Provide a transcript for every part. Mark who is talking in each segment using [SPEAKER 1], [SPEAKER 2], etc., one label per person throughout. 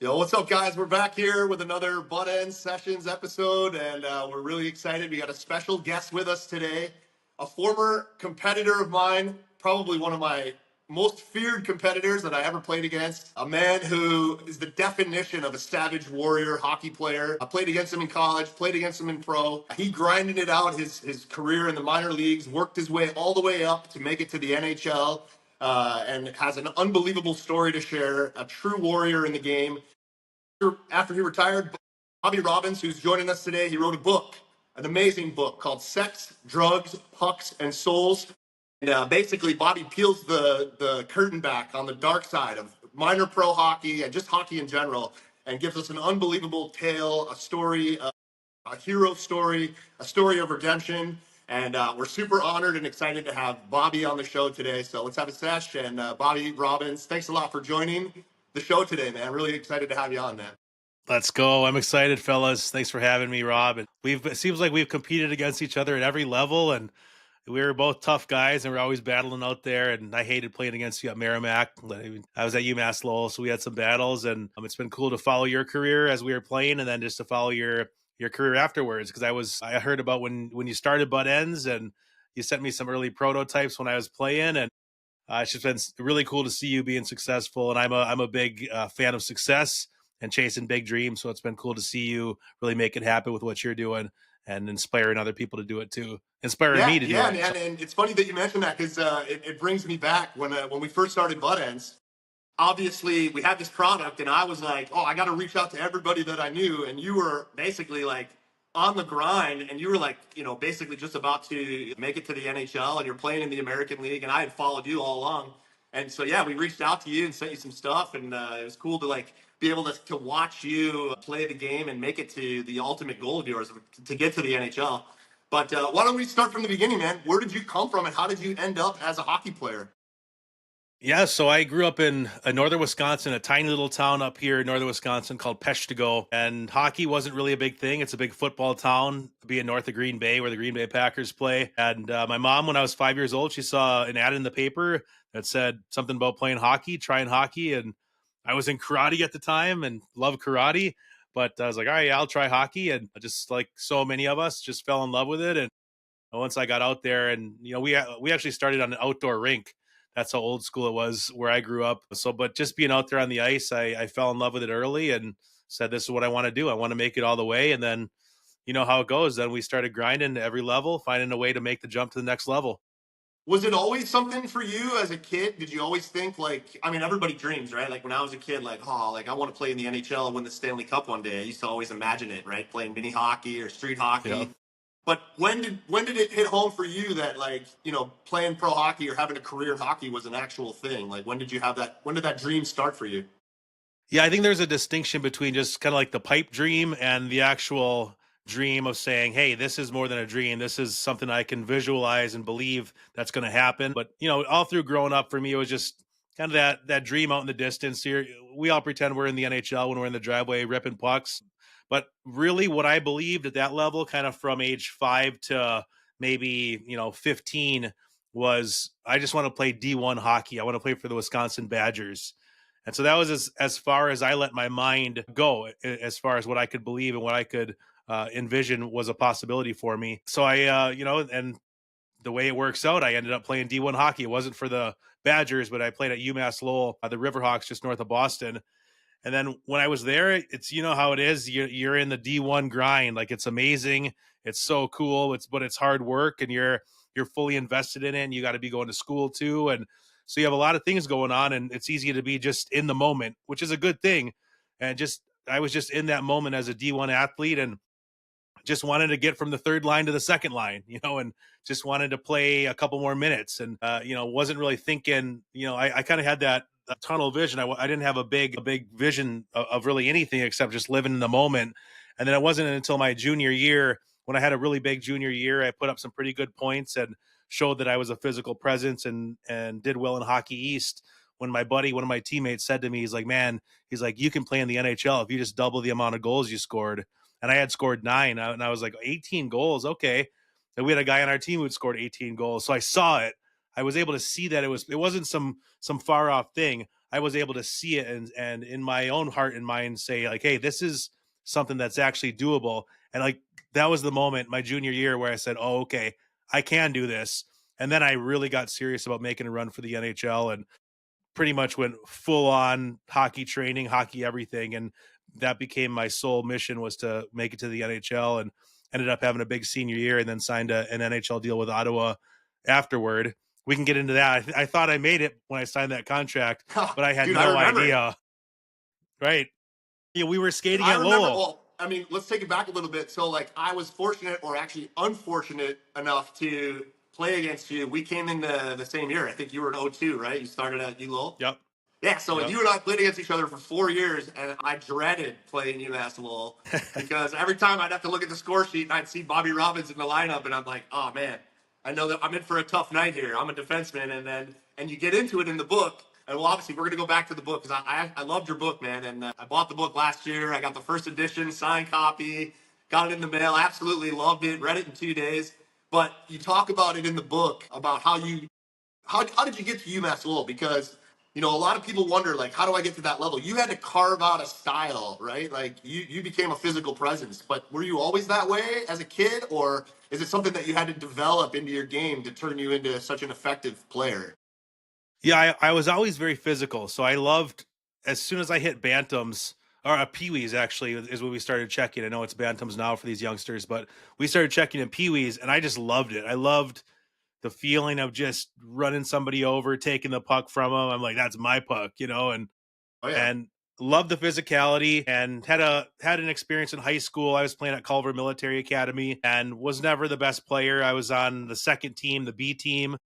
[SPEAKER 1] Yo, what's up, guys? We're back here with another Buttendz Sessionz episode, and we're really excited. We got a special guest with us today, a former competitor of mine, probably one of my most feared competitors that I ever played against, a man who is the definition of a savage warrior hockey player. I played against him in college, played against him in pro. He grinded it out his career in the minor leagues, worked his way all the way up to make it to the NHL. And has an unbelievable story to share, a true warrior in the game. After he retired, Bobby Robins, who's joining us today, he wrote a book, an amazing book called Sex, Drugs, Pucks, and Souls. And basically, Bobby peels the curtain back on the dark side of minor pro hockey and just hockey in general and gives us an unbelievable tale, a story, a hero story, a story of redemption. And we're super honored and excited to have Bobby on the show today. So let's have a sesh. And Bobby Robins, thanks a lot for joining the show today, man. Really excited to have you on, man.
[SPEAKER 2] Let's go. I'm excited, fellas. Thanks for having me, Rob. And it seems like we've competed against each other at every level, and we were both tough guys, and we're always battling out there. And I hated playing against you at Merrimack. I was at UMass Lowell, so we had some battles, and it's been cool to follow your career as we were playing, and then just to follow your career afterwards. Because I heard about when you started Buttendz, and you sent me some early prototypes when I was playing, and it's just been really cool to see you being successful. And I'm a big fan of success and chasing big dreams. So it's been cool to see you really make it happen with what you're doing and inspiring other people to do it too. Inspiring me to do it.
[SPEAKER 1] Yeah, man. And it's funny that you mentioned that because it brings me back when we first started Buttendz. Obviously, we had this product, and I was like, oh, I got to reach out to everybody that I knew. And you were basically like on the grind, and you were like, basically just about to make it to the NHL, and you're playing in the American League. And I had followed you all along. And so, yeah, we reached out to you and sent you some stuff. And it was cool to like be able to watch you play the game and make it to the ultimate goal of yours to get to the NHL. But why don't we start from the beginning, man? Where did you come from, and how did you end up as a hockey player?
[SPEAKER 2] Yeah, so I grew up in northern Wisconsin, a tiny little town up here in northern Wisconsin called Peshtigo, and hockey wasn't really a big thing. It's a big football town, being north of Green Bay, where the Green Bay Packers play. And my mom, when I was 5 years old, she saw an ad in the paper that said something about playing hockey, trying hockey, and I was in karate at the time and loved karate. But I was like, all right, yeah, I'll try hockey, and just like so many of us, just fell in love with it. And once I got out there, and we actually started on an outdoor rink. That's how old school it was where I grew up. So, but just being out there on the ice, I fell in love with it early and said, this is what I want to do. I want to make it all the way. And then, you know how it goes. Then we started grinding to every level, finding a way to make the jump to the next level.
[SPEAKER 1] Was it always something for you as a kid? Did you always think like, I mean, everybody dreams, right? Like when I was a kid, like, oh, like I want to play in the NHL and win the Stanley Cup one day. I used to always imagine it, right? Playing mini hockey or street hockey.
[SPEAKER 2] Yeah.
[SPEAKER 1] But when did it hit home for you that like, playing pro hockey or having a career in hockey was an actual thing? Like when did you have that? When did that dream start for you?
[SPEAKER 2] Yeah, I think there's a distinction between just kind of like the pipe dream and the actual dream of saying, hey, this is more than a dream. This is something I can visualize and believe that's going to happen. But, all through growing up for me, it was just kind of that dream out in the distance here. We all pretend we're in the NHL when we're in the driveway ripping pucks. But really what I believed at that level, kind of from age 5 to maybe, 15, was I just want to play D1 hockey. I want to play for the Wisconsin Badgers. And so that was as far as I let my mind go, as far as what I could believe and what I could envision was a possibility for me. So I, and the way it works out, I ended up playing D1 hockey. It wasn't for the Badgers, but I played at UMass Lowell, the Riverhawks just north of Boston. And then when I was there, it's, how it is. You're in the D1 grind. Like, it's amazing. It's so cool. But it's hard work, and you're fully invested in it, and you got to be going to school too. And so you have a lot of things going on, and it's easy to be just in the moment, which is a good thing. And I was just in that moment as a D1 athlete, and just wanted to get from the third line to the second line, and just wanted to play a couple more minutes. And, wasn't really thinking, I kind of had that tunnel vision. I didn't have a big vision of really anything except just living in the moment. And then it wasn't until my junior year, when I had a really big junior year, I put up some pretty good points and showed that I was a physical presence and did well in Hockey East. When my buddy, one of my teammates, said to me, he's like, you can play in the NHL if you just double the amount of goals you scored. And I had scored 9, and I was like, 18 goals, okay. And we had a guy on our team who'd scored 18 goals. So I saw it. I was able to see that it wasn't some far off thing. I was able to see it and in my own heart and mind say like, hey, this is something that's actually doable. And like that was the moment my junior year where I said, oh, okay, I can do this. And then I really got serious about making a run for the NHL and pretty much went full on hockey training, hockey everything, and that became my sole mission was to make it to the NHL, and ended up having a big senior year, and then signed an NHL deal with Ottawa afterward. We can get into that. I thought I made it when I signed that contract, but I had
[SPEAKER 1] Dude, I
[SPEAKER 2] no
[SPEAKER 1] remember it.
[SPEAKER 2] idea. Right? Yeah, we were skating
[SPEAKER 1] I
[SPEAKER 2] at
[SPEAKER 1] remember.
[SPEAKER 2] Lowell.
[SPEAKER 1] Well, I mean, let's take it back a little bit. So, like, I was fortunate, or actually unfortunate enough to play against you. We came in the same year. I think you were in '02, right? You started at ULowell.
[SPEAKER 2] Yep.
[SPEAKER 1] Yeah, so
[SPEAKER 2] Yep.
[SPEAKER 1] you and I played against each other for 4 years, and I dreaded playing UMass Lowell because every time I'd have to look at the score sheet and I'd see Bobby Robins in the lineup, and I'm like, oh man, I know that I'm in for a tough night here. I'm a defenseman, and you get into it in the book, and well, obviously we're gonna go back to the book because I loved your book, man, and I bought the book last year. I got the first edition, signed copy, got it in the mail. Absolutely loved it. Read it in 2 days. But you talk about it in the book about how did you get to UMass Lowell? Because a lot of people wonder, like, how do I get to that level? You had to carve out a style, right? Like, you became a physical presence. But were you always that way as a kid, or is it something that you had to develop into your game to turn you into such an effective player?
[SPEAKER 2] Yeah, I was always very physical, so I loved as soon as I hit bantams or peewees actually is when we started checking. I know it's bantams now for these youngsters, but we started checking in peewees, and I just loved it. I loved the feeling of just running somebody over, taking the puck from them. I'm like, that's my puck,
[SPEAKER 1] Oh yeah.
[SPEAKER 2] and loved the physicality and had an experience in high school. I was playing at Culver Military Academy and was never the best player. I was on the second team, the B team,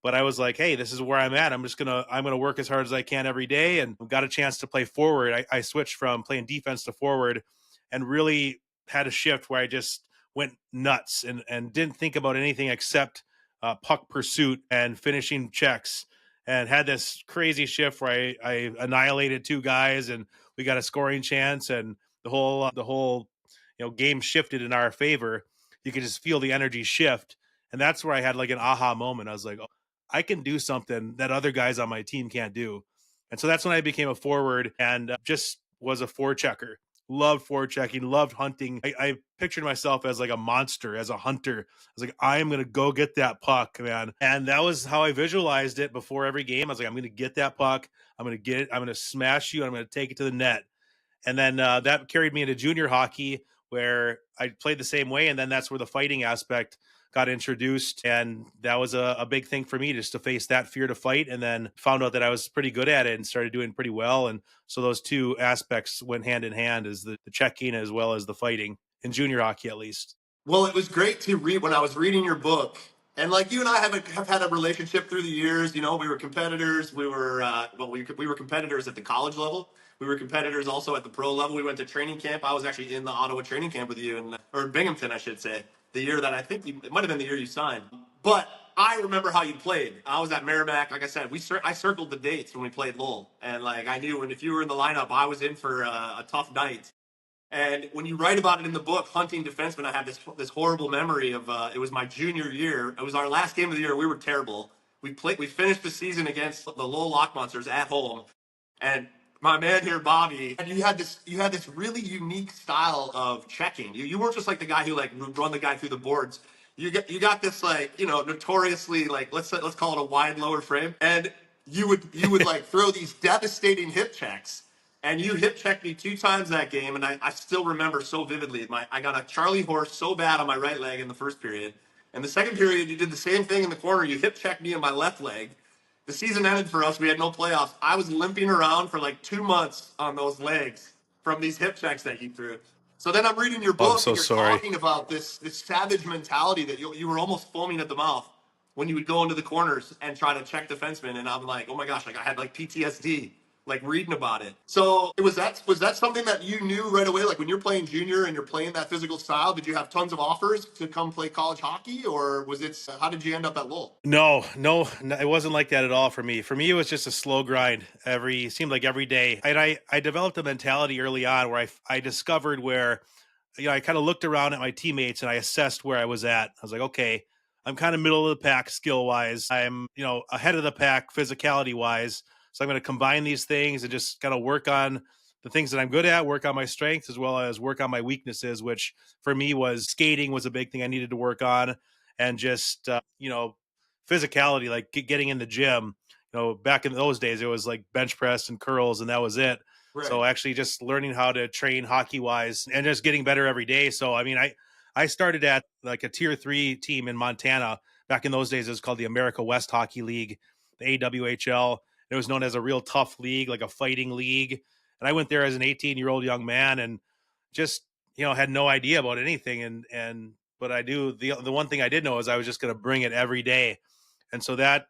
[SPEAKER 2] but I was like, hey, this is where I'm at. I'm gonna work as hard as I can every day, and got a chance to play forward. I switched from playing defense to forward, and really had a shift where I just went nuts and didn't think about anything except puck pursuit and finishing checks, and had this crazy shift where I annihilated two guys, and we got a scoring chance, and the whole game shifted in our favor. You could just feel the energy shift, and that's where I had like an aha moment. I was like, I can do something that other guys on my team can't do. And so that's when I became a forward and just was a forechecker. Loved forechecking, loved hunting. I pictured myself as like a monster, as a hunter. I was like, I am going to go get that puck, man. And that was how I visualized it before every game. I was like, I'm going to get that puck. I'm going to get it. I'm going to smash you. I'm going to take it to the net. And then that carried me into junior hockey where I played the same way. And then that's where the fighting aspect got introduced. And that was a big thing for me, just to face that fear to fight. And then found out that I was pretty good at it and started doing pretty well. And so those two aspects went hand in hand, as the checking as well as the fighting in junior hockey, at least.
[SPEAKER 1] Well, it was great to read when I was reading your book. And like you and I have had a relationship through the years. We were competitors. We were competitors at the college level. We were competitors also at the pro level. We went to training camp. I was actually in the Ottawa training camp with you, or Binghamton, I should say, the year that it might have been the year you signed. But I remember how you played. I was at Merrimack. Like I said, I circled the dates when we played Lowell, and like I knew when if you were in the lineup, I was in for a tough night. And when you write about it in the book, Hunting Defenseman, I have this horrible memory of it was my junior year. It was our last game of the year. We were terrible. We finished the season against the Lowell Lock Monsters at home, and my man here, Bobby, and you had this really unique style of checking. You weren't just like the guy who like run the guy through the boards. You got this like notoriously like let's call it a wide lower frame, and you would like throw these devastating hip checks, and you hip checked me 2 times that game, and I still remember so vividly. I got a Charlie horse so bad on my right leg in the first period. In the second period, you did the same thing in the corner. You hip checked me in my left leg. The season ended for us. We had no playoffs. I was limping around for like 2 months on those legs from these hip checks that you threw. So then I'm reading your
[SPEAKER 2] Oh, I'm
[SPEAKER 1] book,
[SPEAKER 2] so
[SPEAKER 1] and you're
[SPEAKER 2] sorry.
[SPEAKER 1] talking about this savage mentality that you were almost foaming at the mouth when you would go into the corners and try to check defensemen. And I'm like, oh my gosh, like I had like PTSD, like reading about it. So was that something that you knew right away? Like when you're playing junior and you're playing that physical style, did you have tons of offers to come play college hockey, or was it? How did you end up at Lowell?
[SPEAKER 2] No, no, no, it wasn't like that at all for me. For me, it was just a slow grind. Seemed like every day. And I developed a mentality early on where I discovered where, I kind of looked around at my teammates and I assessed where I was at. I was like, okay, I'm kind of middle of the pack skill wise. I'm, ahead of the pack physicality wise. So I'm going to combine these things and just kind of work on the things that I'm good at, work on my strengths as well as work on my weaknesses, which for me was skating was a big thing I needed to work on, and just physicality, like getting in the gym. Back in those days, it was like bench press and curls, and that was it.
[SPEAKER 1] Right.
[SPEAKER 2] So actually, just learning how to train hockey wise and just getting better every day. So I mean, I started at like a tier 3 team in Montana. Back in those days, it was called the America West Hockey League, the AWHL. It was known as a real tough league, like a fighting league. And I went there as an 18-year-old young man and just, had no idea about anything. But I do, the one thing I did know is I was just going to bring it every day. And so that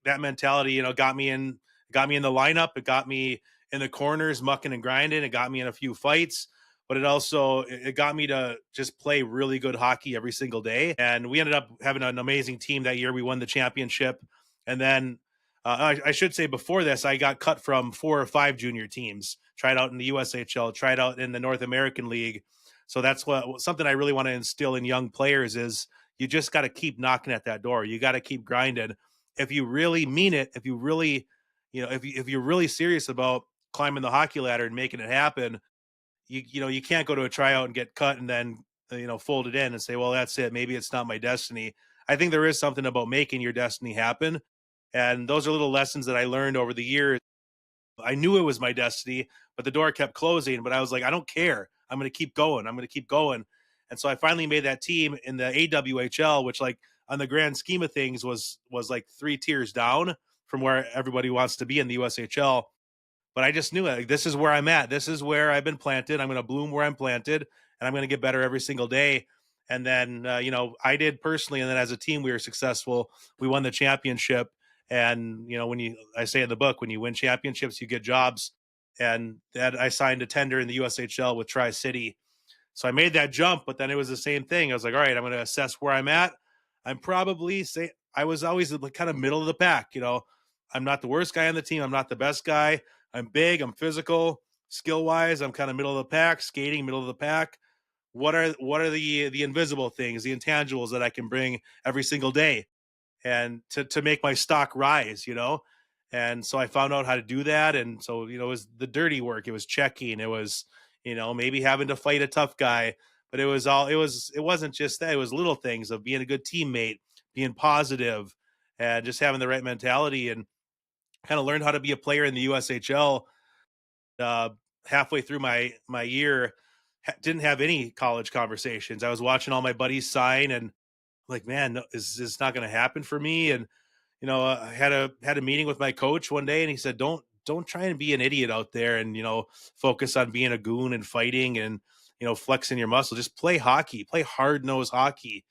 [SPEAKER 2] mentality, got me in the lineup. It got me in the corners, mucking and grinding. It got me in a few fights, but it got me to just play really good hockey every single day. And we ended up having an amazing team that year. We won the championship. And then I should say before this, I got cut from 4 or 5 junior teams, tried out in the USHL, tried out in the North American League. So that's something I really want to instill in young players is you just got to keep knocking at that door. You got to keep grinding. If you really mean it, if you really, if you're really serious about climbing the hockey ladder and making it happen, you can't go to a tryout and get cut and then fold it in and say, well, that's it. Maybe it's not my destiny. I think there is something about making your destiny happen. And those are little lessons that I learned over the years. I knew it was my destiny, but the door kept closing. But I was like, I don't care. I'm going to keep going. I'm going to keep going. And so I finally made that team in the AWHL, which, like, on the grand scheme of things was like 3 tiers down from where everybody wants to be in the USHL. But I just knew it. Like, this is where I'm at. This is where I've been planted. I'm going to bloom where I'm planted, and I'm going to get better every single day. And then, I did personally, and then as a team, we were successful. We won the championship. And I say in the book, when you win championships, you get jobs. And that I signed a tender in the USHL with Tri-City. So I made that jump, but then it was the same thing. I was like, all right, I'm going to assess where I'm at. I was always kind of middle of the pack. I'm not the worst guy on the team. I'm not the best guy. I'm big. I'm physical. Skill wise, I'm kind of middle of the pack. Skating, middle of the pack. What are the invisible things, the intangibles that I can bring every single day, and to make my stock rise, And so I found out how to do that. And so, it was the dirty work. It was checking. It was, maybe having to fight a tough guy, but it wasn't just that. It was little things of being a good teammate, being positive, and just having the right mentality, and kind of learned how to be a player in the USHL. Halfway through my year, didn't have any college conversations. I was watching all my buddies sign, and like, man, no, is this not going to happen for me? And I had a meeting with my coach one day, and he said, don't try and be an idiot out there, and focus on being a goon and fighting and flexing your muscle. Just play hockey, play hard nosed hockey.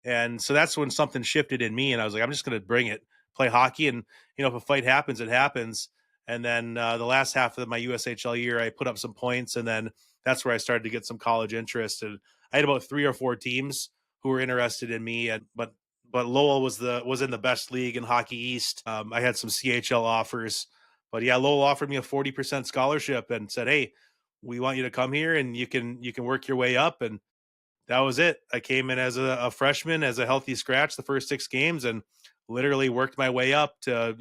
[SPEAKER 2] And so that's when something shifted in me, and I was like, I'm just going to bring it, play hockey, and if a fight happens, it happens. And then the last half of my USHL year, I put up some points, and then that's where I started to get some college interest. And I had about 3 or 4 teams who were interested in me, but Lowell was in the best league in Hockey East. I had some CHL offers, but yeah, Lowell offered me a 40% scholarship and said, hey, we want you to come here and you can work your way up. And that was it. I came in as a freshman, as a healthy scratch the first 6 games, and literally worked my way up to,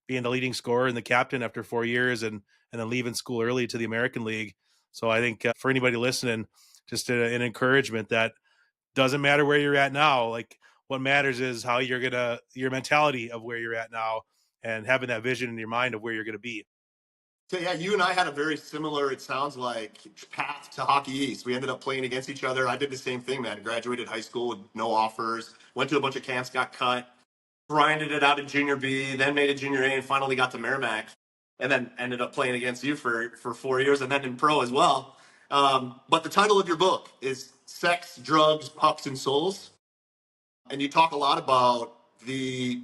[SPEAKER 2] being the leading scorer and the captain after 4 years, and then leaving school early to the American League. So I think for anybody listening, just an encouragement that doesn't matter where you're at now. Like, what matters is how your mentality of where you're at now, and having that vision in your mind of where you're going to be.
[SPEAKER 1] So yeah, you and I had a very similar, it sounds like, path to Hockey East. We ended up playing against each other. I did the same thing, man. Graduated high school with no offers, went to a bunch of camps, got cut, grinded it out at junior B, then made it junior A, and finally got to Merrimack, and then ended up playing against you for 4 years, and then in pro as well. But the title of your book is Sex, Drugs, Pucks, and Souls. And you talk a lot about the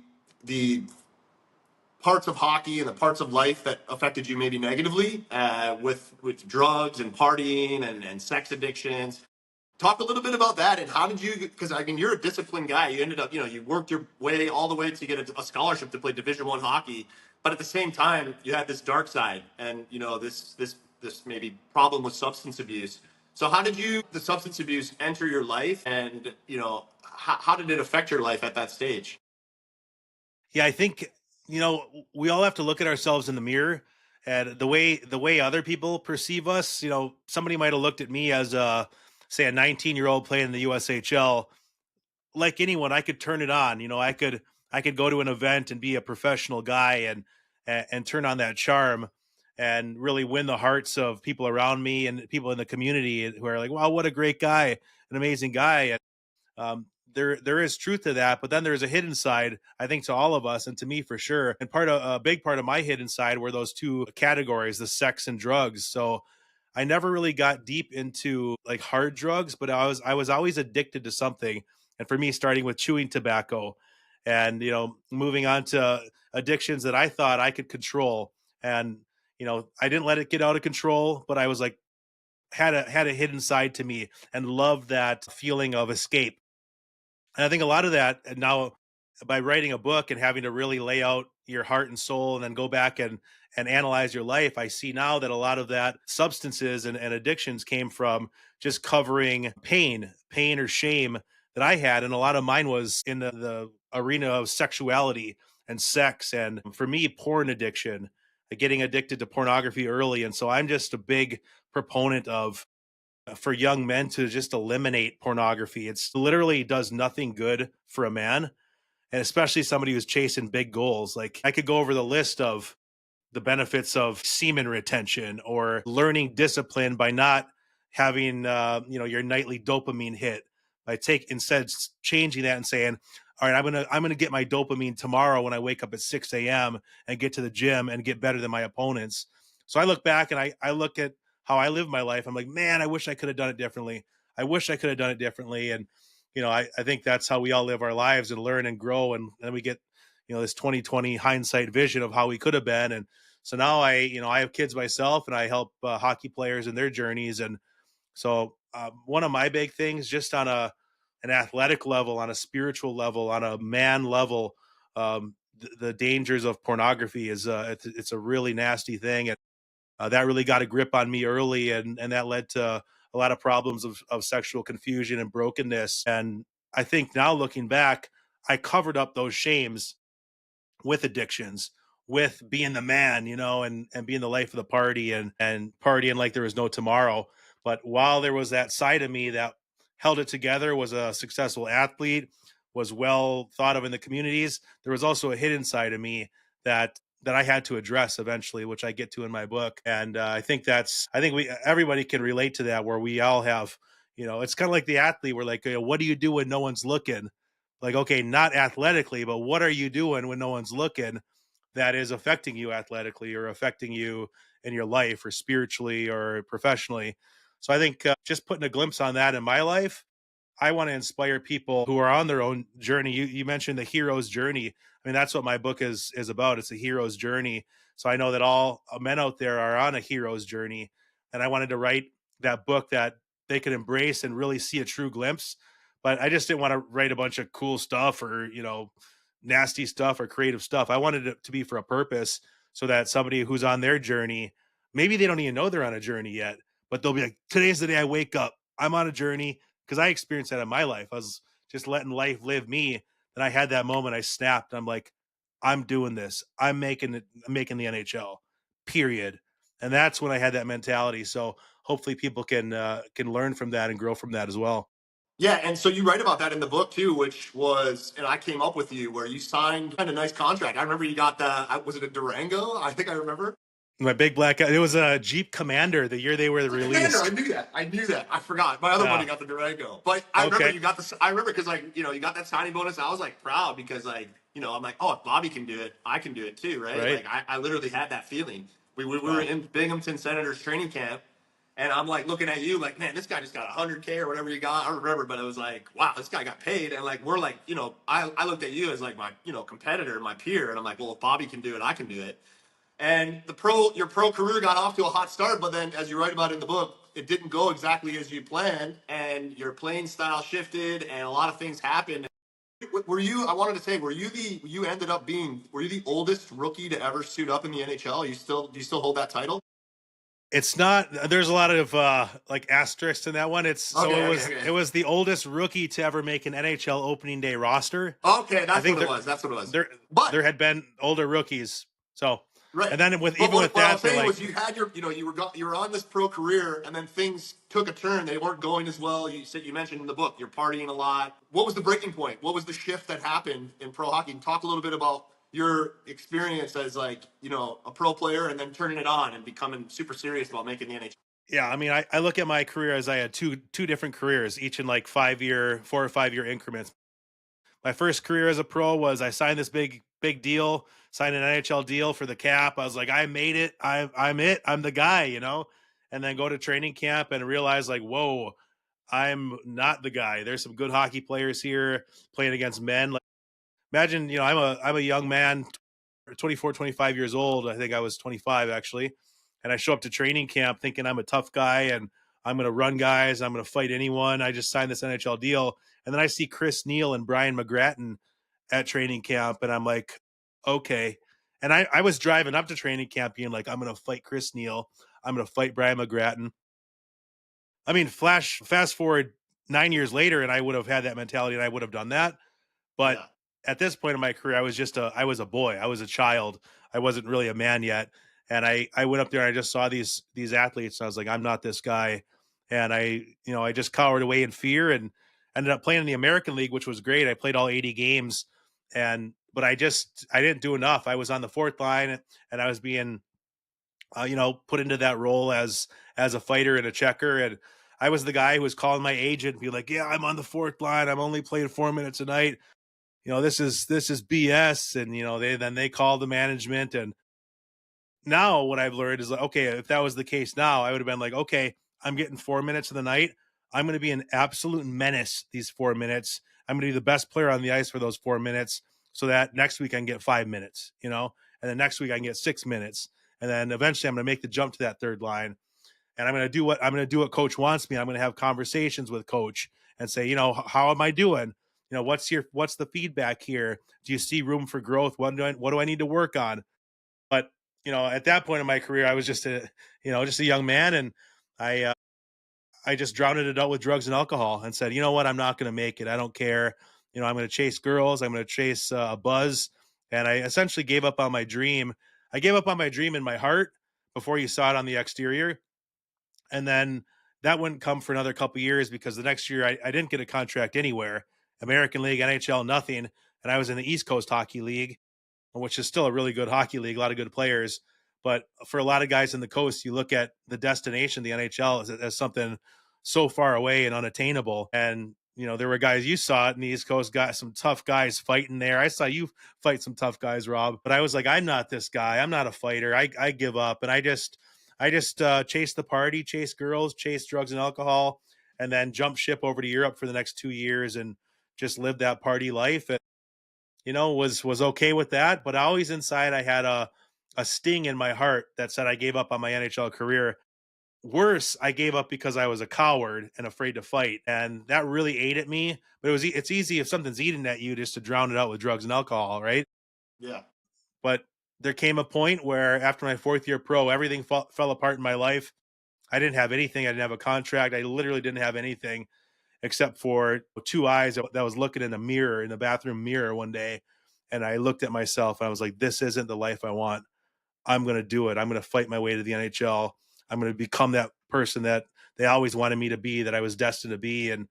[SPEAKER 1] parts of hockey and the parts of life that affected you maybe negatively, with drugs and partying and sex addictions. Talk a little bit about that, and how did you? Because I mean, you're a disciplined guy. You ended up, you worked your way all the way to get a scholarship to play Division I hockey. But at the same time, you had this dark side, and this maybe problem with substance abuse. So how did the substance abuse enter your life, and how did it affect your life at that stage?
[SPEAKER 2] Yeah, I think We all have to look at ourselves in the mirror, and the way other people perceive us. Somebody might have looked at me as say a 19-year-old playing in the USHL. Like anyone, I could turn it on. I could go to an event and be a professional guy and turn on that charm and really win the hearts of people around me and people in the community who are like, wow, what a great guy, an amazing guy. There is truth to that, but then there's a hidden side, I think, to all of us and to me for sure. And a big part of my hidden side were those two categories, the sex and drugs. So I never really got deep into like hard drugs, but I was always addicted to something. And for me, starting with chewing tobacco and moving on to addictions that I thought I could control. And I didn't let it get out of control, but I was like had a hidden side to me and loved that feeling of escape. And I think a lot of that now, by writing a book and having to really lay out your heart and soul and then go back and analyze your life, I see now that a lot of that substances and addictions came from just covering pain or shame that I had. And a lot of mine was in the arena of sexuality and sex. And for me, porn addiction, getting addicted to pornography early. And so I'm just a big proponent of for young men to just eliminate pornography. It's literally does nothing good for a man, and especially somebody who's chasing big goals. Like I could go over the list of the benefits of semen retention or learning discipline by not having your nightly dopamine hit, by take instead changing that and saying, all right, I'm gonna get my dopamine tomorrow when I wake up at 6 a.m. and get to the gym and get better than my opponents. So I look back and I look at how I live my life. I'm like, man, I wish I could have done it differently. I wish I could have done it differently. And I think that's how we all live our lives and learn and grow. And then we get this 2020 hindsight vision of how we could have been. And so now I have kids myself, and I help hockey players in their journeys. And so one of my big things, just on an athletic level, on a spiritual level, on a man level, the dangers of pornography is it's a really nasty thing. And that really got a grip on me early, and that led to a lot of problems of sexual confusion and brokenness. And I think now looking back, I covered up those shames with addictions, with being the man, and being the life of the party and partying like there was no tomorrow. But while there was that side of me that held it together, was a successful athlete, was well thought of in the communities, there was also a hidden side of me that I had to address eventually, which I get to in my book. And I think everybody can relate to that, where we all have, it's kind of like the athlete. We're like, what do you do when no one's looking? Like, okay, not athletically, but what are you doing when no one's looking that is affecting you athletically or affecting you in your life or spiritually or professionally? So I think just putting a glimpse on that in my life, I want to inspire people who are on their own journey. You mentioned the hero's journey. I mean, that's what my book is about. It's a hero's journey. So I know that all men out there are on a hero's journey, and I wanted to write that book that they could embrace and really see a true glimpse. But I just didn't want to write a bunch of cool stuff or nasty stuff or creative stuff. I wanted it to be for a purpose, so that somebody who's on their journey, maybe they don't even know they're on a journey yet, but they'll be like, today's the day I wake up. I'm on a journey, because I experienced that in my life. I was just letting life live me. Then I had that moment. I snapped. I'm like, I'm doing this. I'm making it. I'm making the NHL. Period. And that's when I had that mentality. So hopefully people can learn from that and grow from that as well.
[SPEAKER 1] Yeah, and so you write about that in the book too, which was, and I came up with you where you signed kind of nice contract. I remember you got was it a Durango? I think I remember.
[SPEAKER 2] My big black. It was a Jeep Commander the year they were
[SPEAKER 1] The Commander, I
[SPEAKER 2] released.
[SPEAKER 1] knew that. I knew that. I forgot. My other buddy
[SPEAKER 2] Yeah.
[SPEAKER 1] got the Durango, but I remember
[SPEAKER 2] Okay.
[SPEAKER 1] you got the. I remember because you got that signing bonus. I was like proud because I'm like, oh, if Bobby can do it, I can do it too, right?
[SPEAKER 2] Right.
[SPEAKER 1] Like I literally had that feeling. We were
[SPEAKER 2] Wow.
[SPEAKER 1] in Binghamton Senators training camp, and I'm like looking at you like, man, this guy just got 100K or whatever you got. I don't remember, but it was like, wow, this guy got paid, and like we're like, I looked at you as like my competitor, my peer, and I'm like, well, if Bobby can do it, I can do it. And your pro career got off to a hot start, but then, as you write about in the book, it didn't go exactly as you planned, and your playing style shifted, and a lot of things happened. Were you? I wanted to say, were you the? You ended up being. Were you the oldest rookie to ever suit up in the NHL? Do you still hold that title?
[SPEAKER 2] It's not. There's a lot of like asterisks in that one. It's so
[SPEAKER 1] Okay, okay,
[SPEAKER 2] it
[SPEAKER 1] okay.
[SPEAKER 2] was the oldest rookie to ever make an NHL opening day roster.
[SPEAKER 1] Okay,
[SPEAKER 2] I
[SPEAKER 1] that's what
[SPEAKER 2] think
[SPEAKER 1] it was. That's what it was.
[SPEAKER 2] there
[SPEAKER 1] But
[SPEAKER 2] there had been older rookies. So
[SPEAKER 1] right.
[SPEAKER 2] and then with
[SPEAKER 1] But
[SPEAKER 2] even with
[SPEAKER 1] what I was
[SPEAKER 2] that, they're
[SPEAKER 1] saying
[SPEAKER 2] like,
[SPEAKER 1] was you had your, you were on this pro career, and then things took a turn. They weren't going as well. You mentioned in the book you're partying a lot. What was the breaking point? What was the shift that happened in pro hockey? Talk a little bit about your experience as like a pro player, and then turning it on and becoming super serious about making the NHL.
[SPEAKER 2] yeah. I mean, I look at my career as I had two different careers, each in like 4 or 5 year increments. My first career as a pro was I signed this big deal, signed an NHL deal for the cap. I was like, I made it. I'm it. I'm the guy, And then go to training camp and realize like, whoa, I'm not the guy. There's some good hockey players here playing against men. Like, imagine, I'm a young man, 24, 25 years old. I think I was 25 actually. And I show up to training camp thinking I'm a tough guy and I'm going to run guys. I'm going to fight anyone. I just signed this NHL deal. And then I see Chris Neal and Brian McGrattan at training camp. And I'm like, okay. And I was driving up to training camp being like, I'm going to fight Chris Neal. I'm going to fight Brian McGrattan. I mean, fast forward 9 years later, and I would have had that mentality and I would have done that. But
[SPEAKER 1] Yeah.
[SPEAKER 2] at this point in my career, I was a boy. I was a child. I wasn't really a man yet. And I went up there and I just saw these athletes. And I was like, I'm not this guy. And I just cowered away in fear and ended up playing in the American League, which was great. I played all 80 games but I didn't do enough. I was on the fourth line and I was being, put into that role as a fighter and a checker. And I was the guy who was calling my agent and be like, yeah, I'm on the fourth line. I'm only playing 4 minutes a night. This is BS. And they call the management. And now what I've learned is like, okay, if that was the case now, I would have been like, okay, I'm getting 4 minutes of the night. I'm going to be an absolute menace these 4 minutes. I'm going to be the best player on the ice for those 4 minutes so that next week I can get 5 minutes, and then next week I can get 6 minutes. And then eventually I'm going to make the jump to that third line. And I'm going to do what coach wants me. I'm going to have conversations with coach and say, how am I doing? What's the feedback here? Do you see room for growth? What do I need to work on? But at that point in my career, I was just a young man, and I just drowned it out with drugs and alcohol, and said, you know what, I'm not going to make it. I don't care. I'm going to chase girls. I'm going to chase a buzz, and I essentially gave up on my dream. I gave up on my dream in my heart before you saw it on the exterior, and then that wouldn't come for another couple years because the next year I didn't get a contract anywhere. American League, NHL, nothing, and I was in the East Coast Hockey League, which is still a really good hockey league, a lot of good players. But for a lot of guys in the coast, you look at the destination, the NHL, as something so far away and unattainable. And, there were guys you saw it in the East Coast, got some tough guys fighting there. I saw you fight some tough guys, Rob. But I was like, I'm not this guy. I'm not a fighter. I give up. And I just chase the party, chase girls, chase drugs and alcohol, and then jump ship over to Europe for the next 2 years and just live that party life. And was okay with that, but always inside I had a sting in my heart that said I gave up on my NHL career. Worse, I gave up because I was a coward and afraid to fight, and that really ate at me. But it's easy if something's eating at you just to drown it out with drugs and alcohol, right?
[SPEAKER 1] Yeah.
[SPEAKER 2] But there came a point where after my fourth year pro, everything fell apart in my life. I didn't have anything. I didn't have a contract. I literally didn't have anything except for two eyes that was looking in a mirror, in the bathroom mirror one day. And I looked at myself and I was like, this isn't the life I want. I'm going to do it. I'm going to fight my way to the NHL. I'm going to become that person that they always wanted me to be, that I was destined to be, and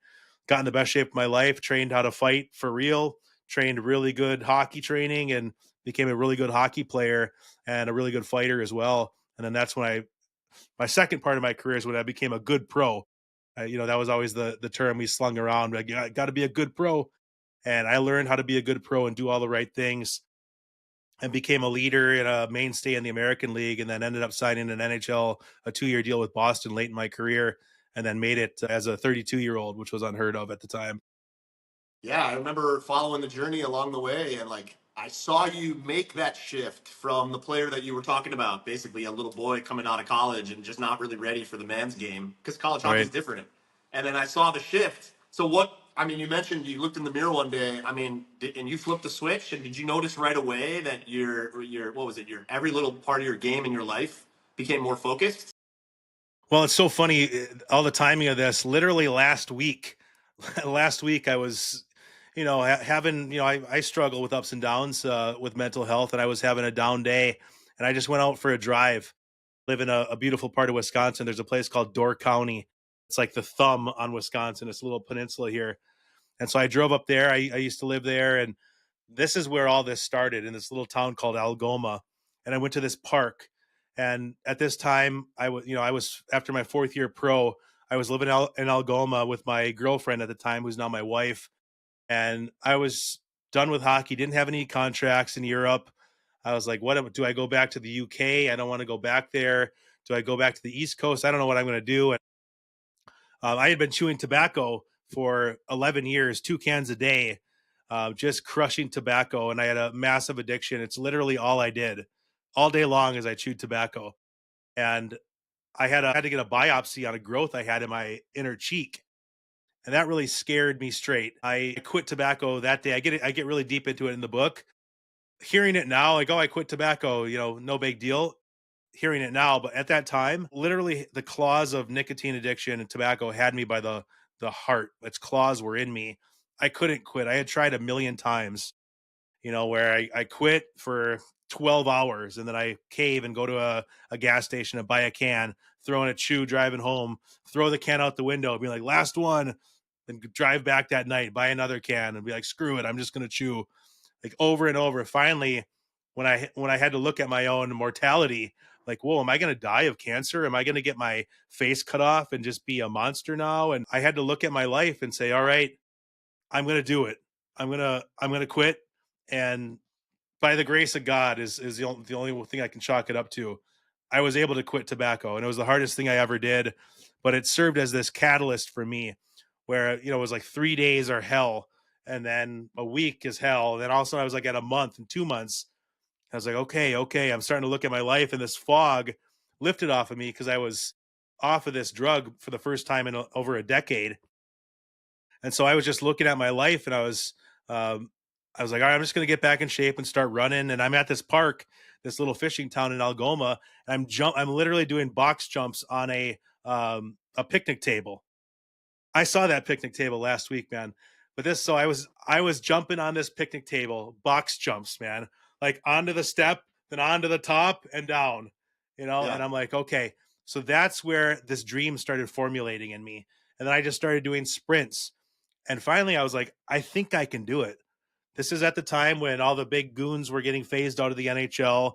[SPEAKER 2] got in the best shape of my life, trained how to fight for real, trained really good hockey training, and became a really good hockey player and a really good fighter as well. And then that's when my second part of my career is when I became a good pro. That was always the term we slung around. Like, I got to be a good pro. And I learned how to be a good pro and do all the right things, and became a leader and a mainstay in the American League, and then ended up signing an NHL, a 2-year deal with Boston late in my career, and then made it as a 32-year-old, which was unheard of at the time.
[SPEAKER 1] Yeah, I remember following the journey along the way, and like I saw you make that shift from the player that you were talking about, basically a little boy coming out of college and just not really ready for the man's game because college hockey is
[SPEAKER 2] Right.
[SPEAKER 1] different. And then I saw the shift. So what? I mean, you mentioned you looked in the mirror one day. I mean, and you flipped the switch. And did you notice right away that your what was it? Your every little part of your game in your life became more focused?
[SPEAKER 2] Well, it's so funny, all the timing of this. Literally last week, last week I was, having, I struggle with ups and downs with mental health, and I was having a down day, and I just went out for a drive. Live in a beautiful part of Wisconsin. There's a place called Door County. It's like the thumb on Wisconsin. It's a little peninsula here, and so I drove up there. I used to live there, and this is where all this started in this little town called Algoma. And I went to this park. And at this time, I was after my fourth year pro. I was living in Algoma with my girlfriend at the time, who's now my wife. And I was done with hockey. Didn't have any contracts in Europe. I was like, "What do I go back to the UK? I don't want to go back there. Do I go back to the East Coast? I don't know what I'm going to do." And I had been chewing tobacco for 11 years, 2 cans a day, just crushing tobacco. And I had a massive addiction. It's literally all I did all day long as I chewed tobacco. And I had to get a biopsy on a growth I had in my inner cheek. And that really scared me straight. I quit tobacco that day. I get really deep into it in the book. Hearing it now, like, oh, I quit tobacco, no big deal. Hearing it now, but at that time, literally the claws of nicotine addiction and tobacco had me by the heart. Its claws were in me. I couldn't quit. I had tried a million times, where I quit for 12 hours and then I cave and go to a gas station and buy a can, throw in a chew, driving home, throw the can out the window, be like, last one, then drive back that night, buy another can and be like, screw it, I'm just gonna chew, like, over and over. Finally, when I had to look at my own mortality, like, whoa, am I going to die of cancer? Am I going to get my face cut off and just be a monster now? And I had to look at my life and say, all right, I'm going to do it. I'm going to quit. And by the grace of God is the only thing I can chalk it up to. I was able to quit tobacco, and it was the hardest thing I ever did, but it served as this catalyst for me where, it was like 3 days are hell, and then a week is hell. And then also I was like at a month and 2 months. I was like, okay, okay. I'm starting to look at my life, and this fog lifted off of me because I was off of this drug for the first time in over a decade. And so I was just looking at my life, and um, I was like, all right, I'm just going to get back in shape and start running. And I'm at this park, this little fishing town in Algoma, and I'm literally doing box jumps on a picnic table. I saw that picnic table last week, man. But this, so I was jumping on this picnic table, box jumps, man, like onto the step, then onto the top and down,
[SPEAKER 1] Yeah.
[SPEAKER 2] and I'm like, okay. So that's where this dream started formulating in me. And then I just started doing sprints. And finally I was like, I think I can do it. This is at the time when all the big goons were getting phased out of the NHL.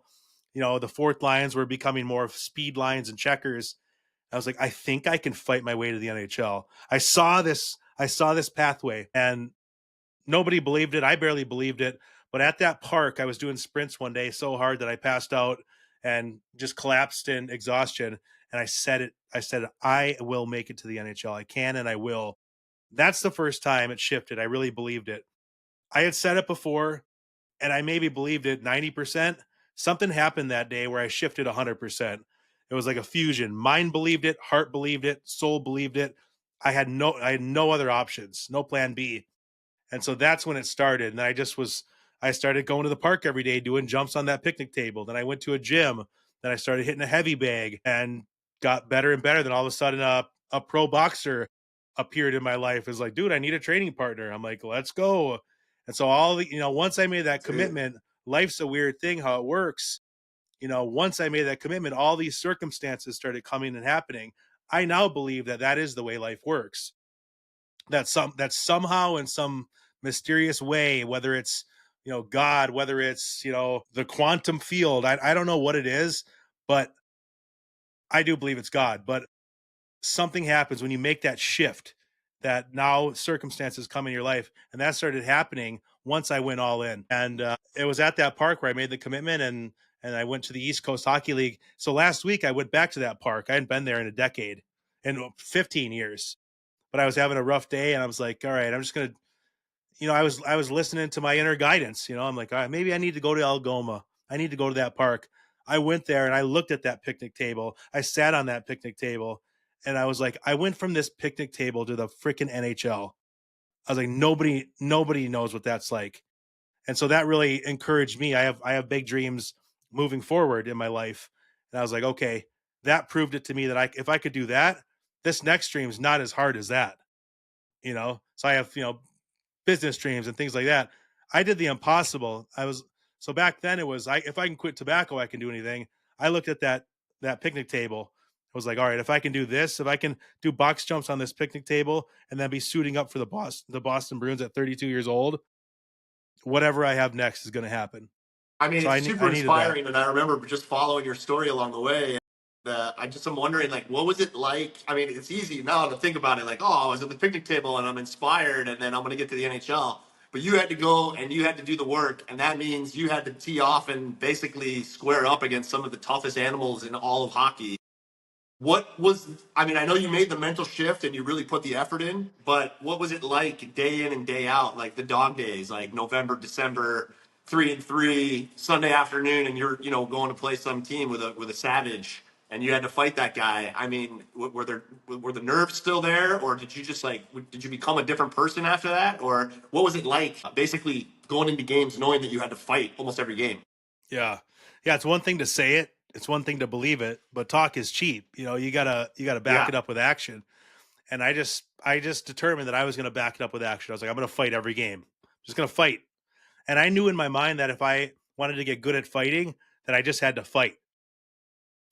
[SPEAKER 2] The fourth lines were becoming more of speed lines and checkers. I was like, I think I can fight my way to the NHL. I saw this pathway, and nobody believed it. I barely believed it. But at that park, I was doing sprints one day so hard that I passed out and just collapsed in exhaustion. And I said, I will make it to the NHL. I can and I will. That's the first time it shifted. I really believed it. I had said it before, and I maybe believed it 90%. Something happened that day where I shifted 100%. It was like a fusion. Mind believed it, heart believed it, soul believed it. I had no other options, no plan B. And so that's when it started. And I started going to the park every day doing jumps on that picnic table. Then I went to a gym. Then I started hitting a heavy bag and got better and better. Then all of a sudden, a pro boxer appeared in my life. Is like, dude, I need a training partner. I'm like, let's go. And so once I made that
[SPEAKER 1] Dude.
[SPEAKER 2] commitment, life's a weird thing how it works. Once I made that commitment, all these circumstances started coming and happening. I now believe that is the way life works. That somehow in some mysterious way, whether it's God, whether it's the quantum field, I don't know what it is, but I do believe it's God. But something happens when you make that shift, that now circumstances come in your life, and that started happening once I went all in. And it was at that park where I made the commitment, and I went to the East Coast Hockey League. So last week I went back to that park. I hadn't been there in a decade, in 15 years. But I was having a rough day, and I was like, all right, I'm just gonna, I was listening to my inner guidance. I'm like, all right, maybe I need to go to Algoma. I need to go to that park. I went there and I looked at that picnic table. I sat on that picnic table, and I was like, I went from this picnic table to the freaking NHL. I was like, nobody knows what that's like. And so that really encouraged me. I have big dreams moving forward in my life. And I was like, okay, that proved it to me that if I could do that, this next stream is not as hard as that, you know? So I have, business dreams and things like that. I did the impossible. So back then it was if I can quit tobacco, I can do anything. I looked at that picnic table. I was like, all right, if I can do this, if I can do box jumps on this picnic table and then be suiting up for the Boston Bruins at 32 years old, whatever I have next is going to happen.
[SPEAKER 1] I mean,
[SPEAKER 2] So
[SPEAKER 1] it's
[SPEAKER 2] I
[SPEAKER 1] super
[SPEAKER 2] needed that.
[SPEAKER 1] inspiring, and I remember just following your story along the way. I just am wondering, like, what was it like? I mean, it's easy now to think about it, like, oh, I was at the picnic table and I'm inspired, and then I'm going to get to the NHL. But you had to go and you had to do the work, and that means you had to tee off and basically square up against some of the toughest animals in all of hockey. What was, I mean, I know you made the mental shift and you really put the effort in, but what was it like day in and day out, like the dog days, like November, December, 3-3, Sunday afternoon, and you're, going to play some team with a savage and you had to fight that guy. I mean, were the nerves still there, or did you just like, did you become a different person after that? Or what was it like basically going into games knowing that you had to fight almost every game?
[SPEAKER 2] Yeah. Yeah, it's one thing to say it, it's one thing to believe it, but talk is cheap. You got to back
[SPEAKER 1] Yeah.
[SPEAKER 2] it up with action. And I just determined that I was going to back it up with action. I was like, I'm going to fight every game. I'm just going to fight. And I knew in my mind that if I wanted to get good at fighting, that I just had to fight.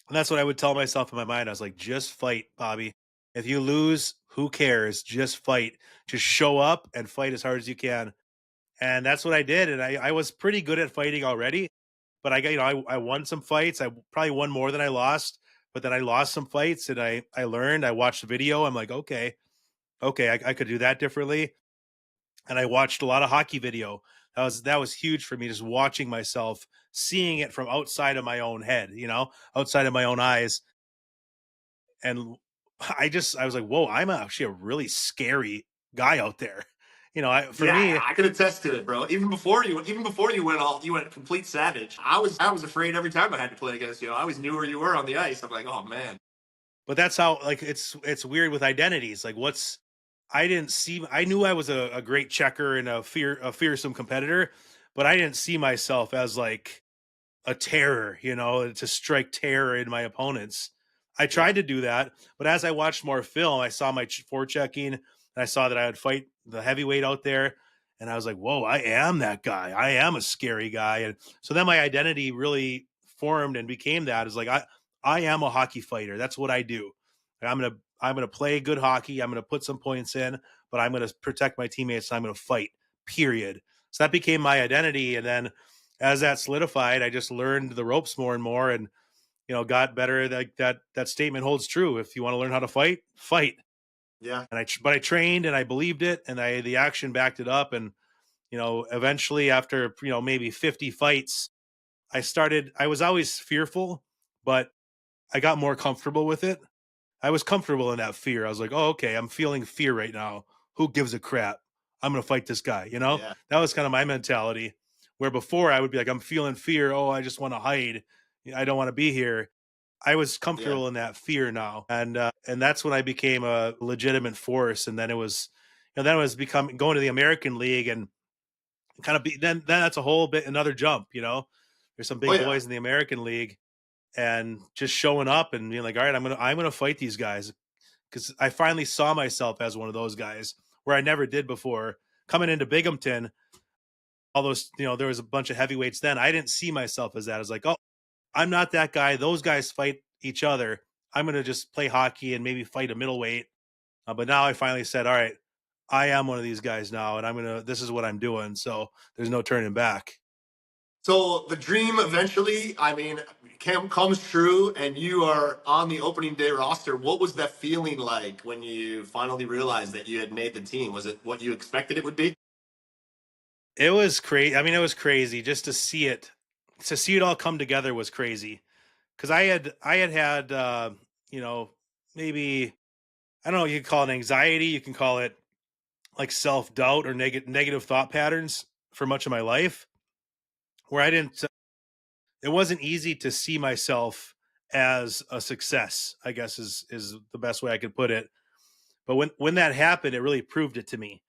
[SPEAKER 2] And that's what I would tell myself in my mind. I was like, just fight, Bobby. If you lose, who cares? Just fight. Just show up and fight as hard as you can. And that's what I did. And I was pretty good at fighting already, but I won some fights. I probably won more than I lost, but then I lost some fights and I learned. I watched the video. I'm like, okay, I could do that differently. And I watched a lot of hockey video. That was huge for me, just watching myself, seeing it from outside of my own head, outside of my own eyes. And I was like, whoa, I'm actually a really scary guy out there. For
[SPEAKER 1] Yeah,
[SPEAKER 2] me,
[SPEAKER 1] I could attest to it, bro. Even before you went complete savage. I was afraid every time I had to play against you. I always knew where you were on the ice. I'm like, oh man.
[SPEAKER 2] but that's how, like, it's weird with identities. Like, I knew I was a great checker and a fearsome competitor, but I didn't see myself as like a terror, to strike terror in my opponents. I
[SPEAKER 1] Yeah,
[SPEAKER 2] tried to do that, but as I watched more film, I saw my forechecking, and I saw that I would fight the heavyweight out there, and I was like, "Whoa, I am that guy. I am a scary guy." And so then my identity really formed and became that. Is like I am a hockey fighter. That's what I do. And I'm gonna play good hockey. I'm gonna put some points in, but I'm gonna protect my teammates. And I'm gonna fight. Period. So that became my identity, and then as that solidified, I just learned the ropes more and more, and got better. Like that statement holds true. If you want to learn how to fight, fight.
[SPEAKER 1] yeah.
[SPEAKER 2] But I trained and I believed it, and the action backed it up. And eventually, after maybe 50 fights, I was always fearful, but I got more comfortable with it. I was comfortable in that fear. I was like, oh, okay, I'm feeling fear right now. Who gives a crap? I'm going to fight this guy.
[SPEAKER 1] Yeah,
[SPEAKER 2] That was kind of my mentality. Where before I would be like, I'm feeling fear. Oh, I just want to hide. I don't want to be here. I was
[SPEAKER 1] yeah.
[SPEAKER 2] comfortable in that fear now, and that's when I became a legitimate force. And then then it was becoming going to the American League and kind of then that's a whole bit another jump. There's some
[SPEAKER 1] Oh
[SPEAKER 2] big
[SPEAKER 1] yeah.
[SPEAKER 2] boys in the American League, and just showing up and being like, all right, I'm gonna fight these guys, because I finally saw myself as one of those guys where I never did before. Coming into Binghamton, all those, there was a bunch of heavyweights then. I didn't see myself as that. I was like, oh, I'm not that guy. Those guys fight each other. I'm going to just play hockey and maybe fight a middleweight. But now I finally said, all right, I am one of these guys now, and this is what I'm doing. So there's no turning back.
[SPEAKER 1] So the dream eventually, I mean, comes true, and you are on the opening day roster. What was that feeling like when you finally realized that you had made the team? Was it what you expected it would be?
[SPEAKER 2] It was crazy. I mean, it was crazy just to see it all come together was crazy. Cause I had, you know, maybe, I don't know, you can call it anxiety. You can call it like self doubt or negative thought patterns for much of my life, where I didn't, it wasn't easy to see myself as a success, I guess is the best way I could put it. But when that happened, it really proved it to me.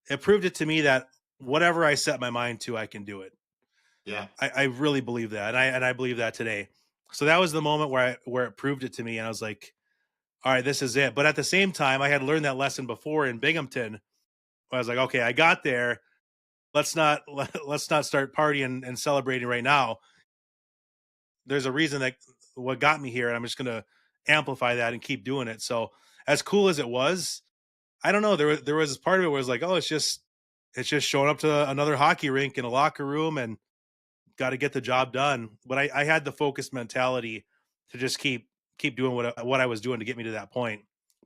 [SPEAKER 2] It proved it to me that whatever I set my mind to, I can do it.
[SPEAKER 1] Yeah.
[SPEAKER 2] I really believe that, and I believe that today. So that was the moment where it proved it to me, and I was like, all right, this is it. But at the same time, I had learned that lesson before in Binghamton. I was like, okay, I got there. Let's not start partying and celebrating right now. There's a reason that what got me here, and I'm just gonna amplify that and keep doing it. So as cool as it was, I don't know. There was this part of it where it was like, oh, it's just showing up to another hockey rink in a locker room and got to get the job done. But I had the focused mentality to just keep doing what I was doing to get me to that point.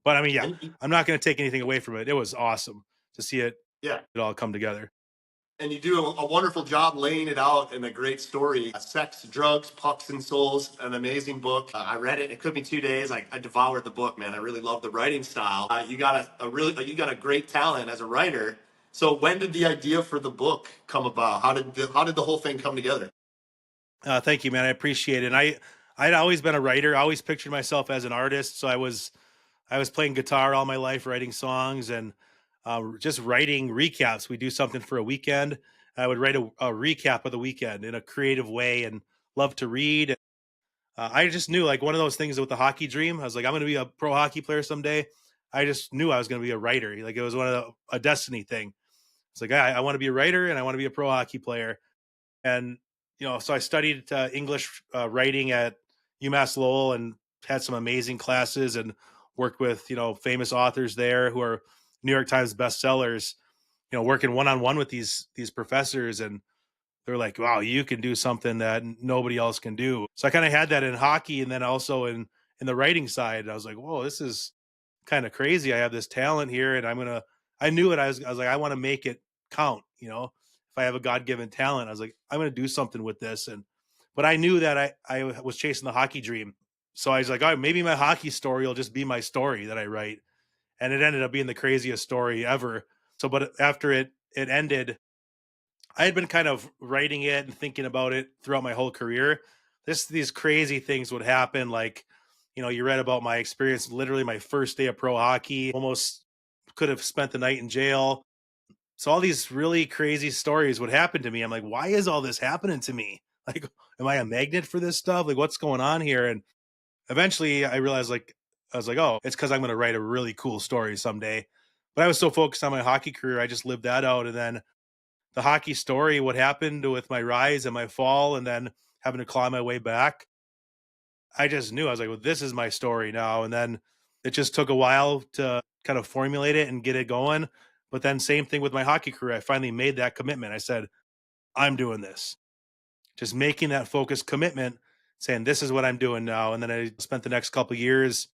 [SPEAKER 2] But I mean, yeah,
[SPEAKER 1] And
[SPEAKER 2] I'm not going to take anything away from it. It was awesome to see
[SPEAKER 1] yeah,
[SPEAKER 2] it all come together.
[SPEAKER 1] and you do a wonderful job laying it out in a great story. Sex, Drugs, Pucks, and Souls, an amazing book. I read it. It took me 2 days. I devoured the book, man. I really love the writing style. You got you got a great talent as a writer. So when did the idea for the book come about? How did the whole thing come together?
[SPEAKER 2] Thank you, man. I appreciate it. I'd always been a writer. I always pictured myself as an artist. So I was playing guitar all my life, writing songs and just writing recaps. We do something for a weekend. I would write a recap of the weekend in a creative way and love to read. I just knew, like, one of those things with the hockey dream. I was like, I'm going to be a pro hockey player someday. I just knew I was going to be a writer. Like, it was a destiny thing. It's like, I want to be a writer and I want to be a pro hockey player. And, so I studied English writing at UMass Lowell and had some amazing classes and worked with, famous authors there who are New York Times bestsellers, working one-on-one with these professors. And they're like, wow, you can do something that nobody else can do. So I kind of had that in hockey and then also in the writing side. I was like, whoa, this is kind of crazy. I have this talent here and I knew it. I was like, I want to make it count. If I have a God given talent, I was like, I'm going to do something with this. But I knew that I was chasing the hockey dream. So I was like, all right, maybe my hockey story will just be my story that I write. And it ended up being the craziest story ever. So, but after it ended, I had been kind of writing it and thinking about it throughout my whole career. These crazy things would happen. Like, you read about my experience, literally my first day of pro hockey, almost could have spent the night in jail. So all these really crazy stories would happen to me. I'm like, why is all this happening to me? Like, am I a magnet for this stuff? Like, what's going on here? And eventually I realized, like, I was like, oh, it's because I'm going to write a really cool story someday. But I was so focused on my hockey career, I just lived that out. And then the hockey story, what happened with my rise and my fall, and then having to claw my way back. I just knew I was like, well, this is my story now. And then it just took a while to kind of formulate it and get it going. But then same thing with my hockey career. I finally made that commitment. I said, I'm doing this. Just making that focused commitment, saying this is what I'm doing now. And then I spent the next couple of years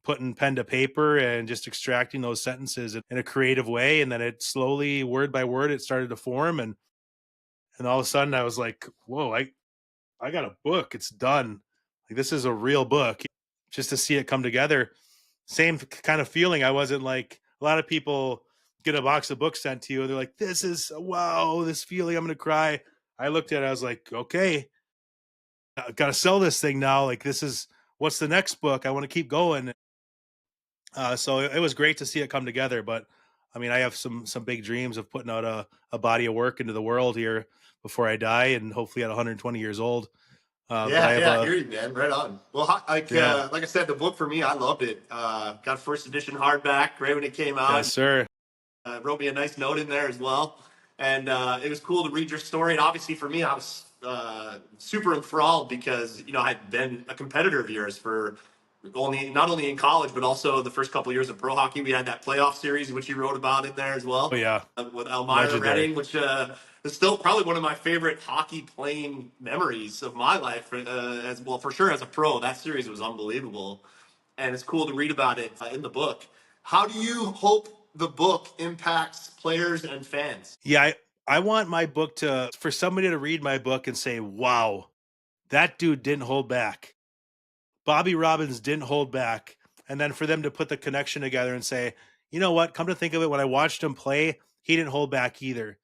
[SPEAKER 2] putting pen to paper and just extracting those sentences in a creative way. And then it slowly, word by word, it started to form. And all of a sudden I was like, whoa, I got a book. It's done. Like, this is a real book. Just to see it come together. Same kind of feeling. I wasn't like, a lot of people get a box of books sent to you and they're like, this is, wow, this feeling, I'm going to cry. I looked at it. I was like, okay, I got to sell this thing now. Like, this is, what's the next book? I want to keep going. So it was great to see it come together. But I mean, I have some big dreams of putting out a body of work into the world here before I die, and hopefully at 120 years old. But I
[SPEAKER 1] Yeah,
[SPEAKER 2] have
[SPEAKER 1] yeah, I
[SPEAKER 2] a
[SPEAKER 1] hear you, man. Right on. Well,
[SPEAKER 2] yeah,
[SPEAKER 1] like I said, the book for me, I loved it. Got first edition hardback right when it came out.
[SPEAKER 2] yes, sir.
[SPEAKER 1] Wrote me a nice note in there as well. And it was cool to read your story. And obviously for me, I was super enthralled because, I had been a competitor of yours for not only in college, but also the first couple of years of pro hockey. We had that playoff series, which you wrote about in there as
[SPEAKER 2] Oh
[SPEAKER 1] well
[SPEAKER 2] yeah,
[SPEAKER 1] with Elmira
[SPEAKER 2] legendary.
[SPEAKER 1] Redding, which is still probably one of my favorite hockey playing memories of my life. As well, for sure, as a pro, that series was unbelievable. And it's cool to read about it in the book. How do you hope the book impacts players and fans?
[SPEAKER 2] Yeah, I want my book to for somebody to read my book and say, "Wow, that dude didn't hold back. Bobby Robins didn't hold back." And then for them to put the connection together and say, "You know what? Come to think of it, when I watched him play, he didn't hold back either."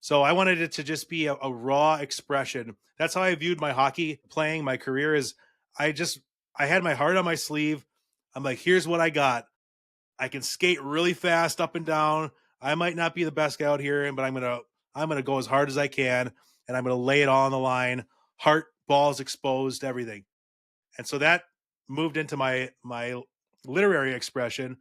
[SPEAKER 2] So I wanted it to just be a raw expression. That's how I viewed my hockey playing, my career is I just I had my heart on my sleeve. I'm like, here's what I got. I can skate really fast up and down. I might not be the best guy out here, but I'm gonna go as hard as I can, and I'm gonna lay it all on the line. Heart, balls exposed, everything. And so that moved into my literary expression.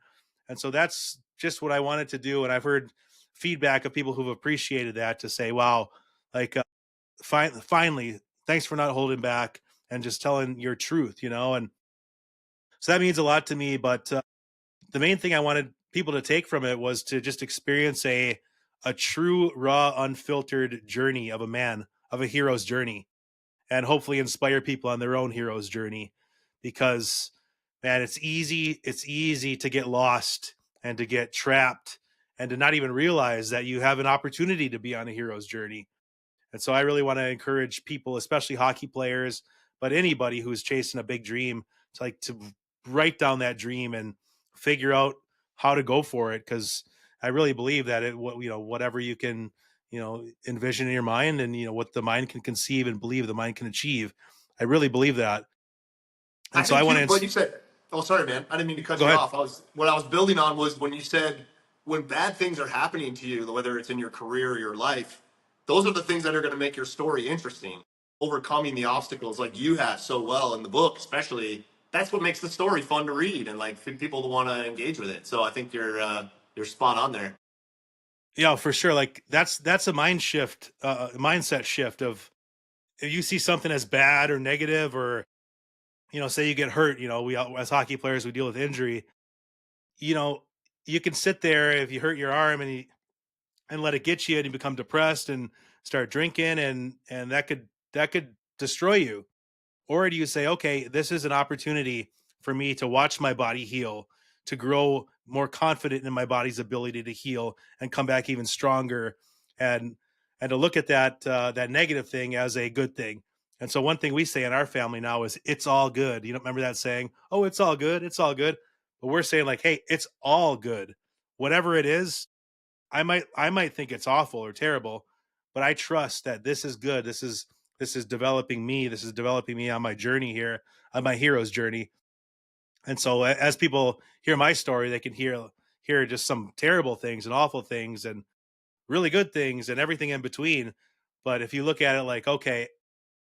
[SPEAKER 2] And so that's just what I wanted to do. And I've heard feedback of people who've appreciated that, to say, wow, like finally, thanks for not holding back and just telling your truth, and so that means a lot to me. But the main thing I wanted people to take from it was to just experience a true, raw, unfiltered journey of a man, of a hero's journey, and hopefully inspire people on their own hero's journey. Because, man, it's easy to get lost and to get trapped and to not even realize that you have an opportunity to be on a hero's journey. And so I really want to encourage people, especially hockey players, but anybody who's chasing a big dream, to write down that dream and figure out how to go for it. Because I really believe that whatever you can, envision in your mind, and what the mind can conceive and believe the mind can achieve. I really believe that.
[SPEAKER 1] I
[SPEAKER 2] And so I
[SPEAKER 1] think
[SPEAKER 2] want
[SPEAKER 1] too, what
[SPEAKER 2] to
[SPEAKER 1] you said. Oh, sorry, man. I didn't mean to cut
[SPEAKER 2] go
[SPEAKER 1] you
[SPEAKER 2] ahead.
[SPEAKER 1] off. What I was building on was when you said when bad things are happening to you, whether it's in your career or your life, those are the things that are going to make your story interesting. Overcoming the obstacles like you have so well in the book, especially, that's what makes the story fun to read and like for people to want to engage with it. So I think you're spot on there.
[SPEAKER 2] Yeah, for sure. Like that's a mindset shift of, if you see something as bad or negative, or say you get hurt, we as hockey players, we deal with injury. you know, you can sit there if you hurt your arm and let it get you, and you become depressed and start drinking, and that could destroy you. Or do you say, okay, this is an opportunity for me to watch my body heal, to grow more confident in my body's ability to heal and come back even stronger, and to look at that negative thing as a good thing. And so one thing we say in our family now is, it's all good. You don't remember that saying? Oh, it's all good. It's all good. But we're saying, like, hey, it's all good. Whatever it is, I might think it's awful or terrible, but I trust that this is good. This is developing me. This is developing me on my journey here, on my hero's journey. And so as people hear my story, they can hear just some terrible things and awful things and really good things and everything in between. But if you look at it like, okay,